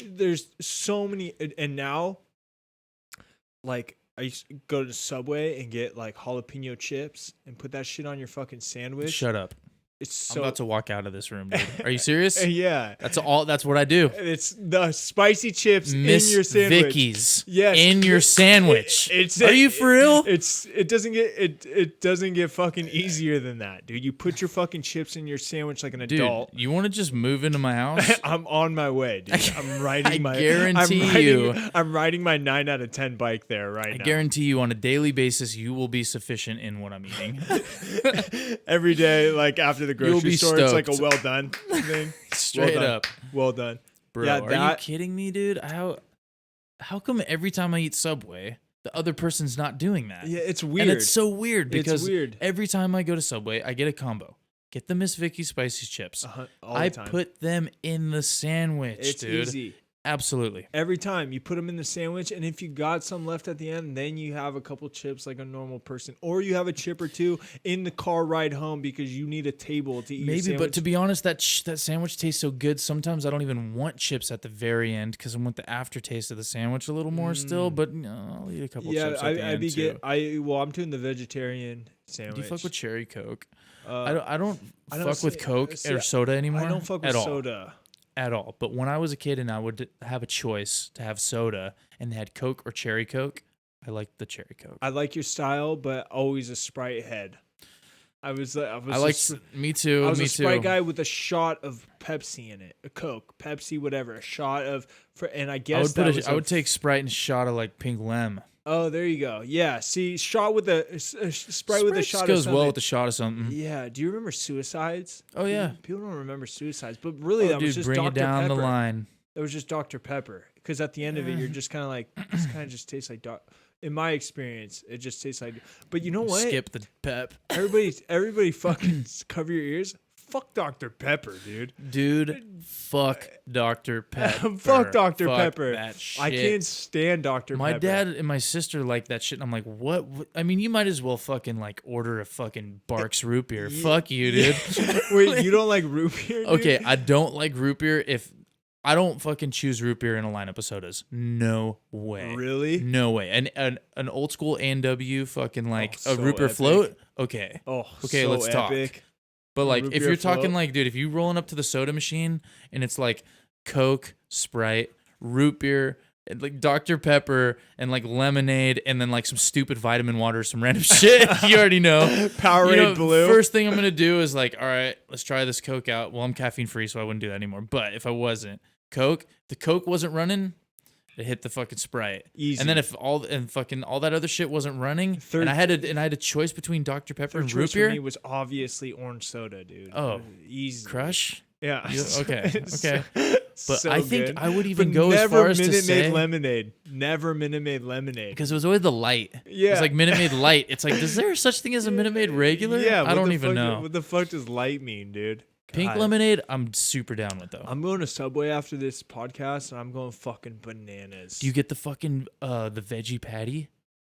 There's so many, and now, like I used to go to Subway and get like jalapeno chips and put that shit on your fucking sandwich. Shut up. I'm about to walk out of this room, dude. Are you serious? Yeah. That's what I do. It's the spicy chips Miss in your sandwich. Vicky's. Yes. In your sandwich. Are you for real? It doesn't get fucking easier than that, dude. You put your fucking chips in your sandwich like an adult. You want to just move into my house? I'm on my way, dude. I'm riding my I'm riding my 9 out of 10 bike there now. I guarantee you on a daily basis you will be sufficient in what I'm eating. Every day, like after the grocery store, it's like a well done thing. Straight up. Well done. Bro, yeah, are you kidding me, dude? How come every time I eat Subway, the other person's not doing that? Yeah, it's weird. And it's so weird because every time I go to Subway, I get a combo. Get the Miss Vicky spicy chips. I put them in the sandwich, it's dude. Easy. Absolutely. Every time you put them in the sandwich, and if you got some left at the end, then you have a couple chips like a normal person, or you have a chip or two in the car ride home because you need a table to eat. Maybe, but to be honest, that sandwich tastes so good. Sometimes I don't even want chips at the very end because I want the aftertaste of the sandwich a little more still. But I'll eat a couple chips at the end too. I'm doing the vegetarian sandwich. Do you fuck with cherry Coke? I don't fuck with Coke or soda anymore. I don't fuck with soda. At all. But when I was a kid and I would have a choice to have soda and they had Coke or cherry Coke, I liked the cherry Coke. I like your style, but always a Sprite head. Me too. I was a Sprite guy with a shot of Pepsi in it, a Coke, Pepsi, whatever, a shot of, and I guess I would take Sprite and a shot of like pink lem. Oh, there you go. Yeah, see, shot with a Sprite with a shot of something. Goes well with a shot of something. Yeah. Do you remember Suicides? Oh yeah. People don't remember Suicides, but really that was just bring Dr. it down Pepper. The line. That was just Dr. Pepper, because at the end of it, you're just kind of like, this kind of just tastes like In my experience, it just tastes like. But you know what? Skip the pep. Everybody, fucking cover your ears. Fuck Dr. Pepper, dude. Dude, fuck Dr. Pepper. Fuck Dr. Pepper. That shit. I can't stand Dr. Pepper. My dad and my sister like that shit, and I'm like, what? I mean, you might as well fucking like order a fucking Barks root beer. Fuck you, dude. Wait, you don't like root beer, dude? Okay, I don't like root beer if I don't fucking choose root beer in a lineup of sodas. No way. Really? No way. And an old school A&W fucking like a root beer float. Okay. Oh, okay. So let's epic. talk. But like, if you're talking float. like, dude, if you rolling up to the soda machine and it's like Coke, Sprite, root beer, and like Dr. Pepper, and like lemonade, and then like some stupid vitamin water, some random shit, you already know. Powerade Blue. First thing I'm gonna do is like, all right, let's try this Coke out. Well, I'm caffeine free, so I wouldn't do that anymore. But if I wasn't, the Coke wasn't running, it hit the fucking Sprite. Easy. And then if all that other shit wasn't running, and I had a choice between Dr. Pepper and root beer. For me was obviously orange soda, dude. Oh, easy. Crush. Yeah. Okay. But so I think good. I would even go as far as to say never Minute Maid lemonade. Because it was always the light. Yeah. It's like Minute Maid light. It's like, is there such thing as a Minute Maid regular? Yeah. I don't even know. What the fuck does light mean, dude? Pink lemonade, I'm super down with though. I'm going to Subway after this podcast, and I'm going fucking bananas. Do you get the fucking the veggie patty?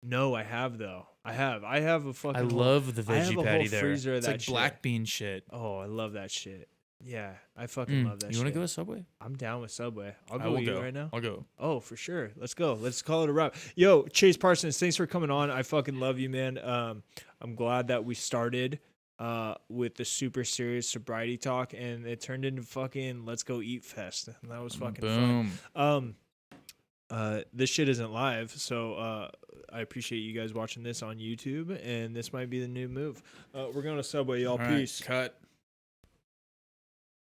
No, I have though. I have a fucking. I love the veggie patty there. Freezer of it's that like shit. Black bean shit. Oh, I love that shit. Yeah, I fucking love that shit. You want to go to Subway? I'm down with Subway. I will go right now. I'll go. Oh, for sure. Let's go. Let's call it a wrap. Yo, Chase Parsons, thanks for coming on. I fucking love you, man. I'm glad that we started with the super serious sobriety talk, and it turned into fucking let's go eat fest, and that was fucking Boom. fun. This shit isn't live, so I appreciate you guys watching this on YouTube, and this might be the new move. We're going to Subway, y'all. All right, Peace. cut.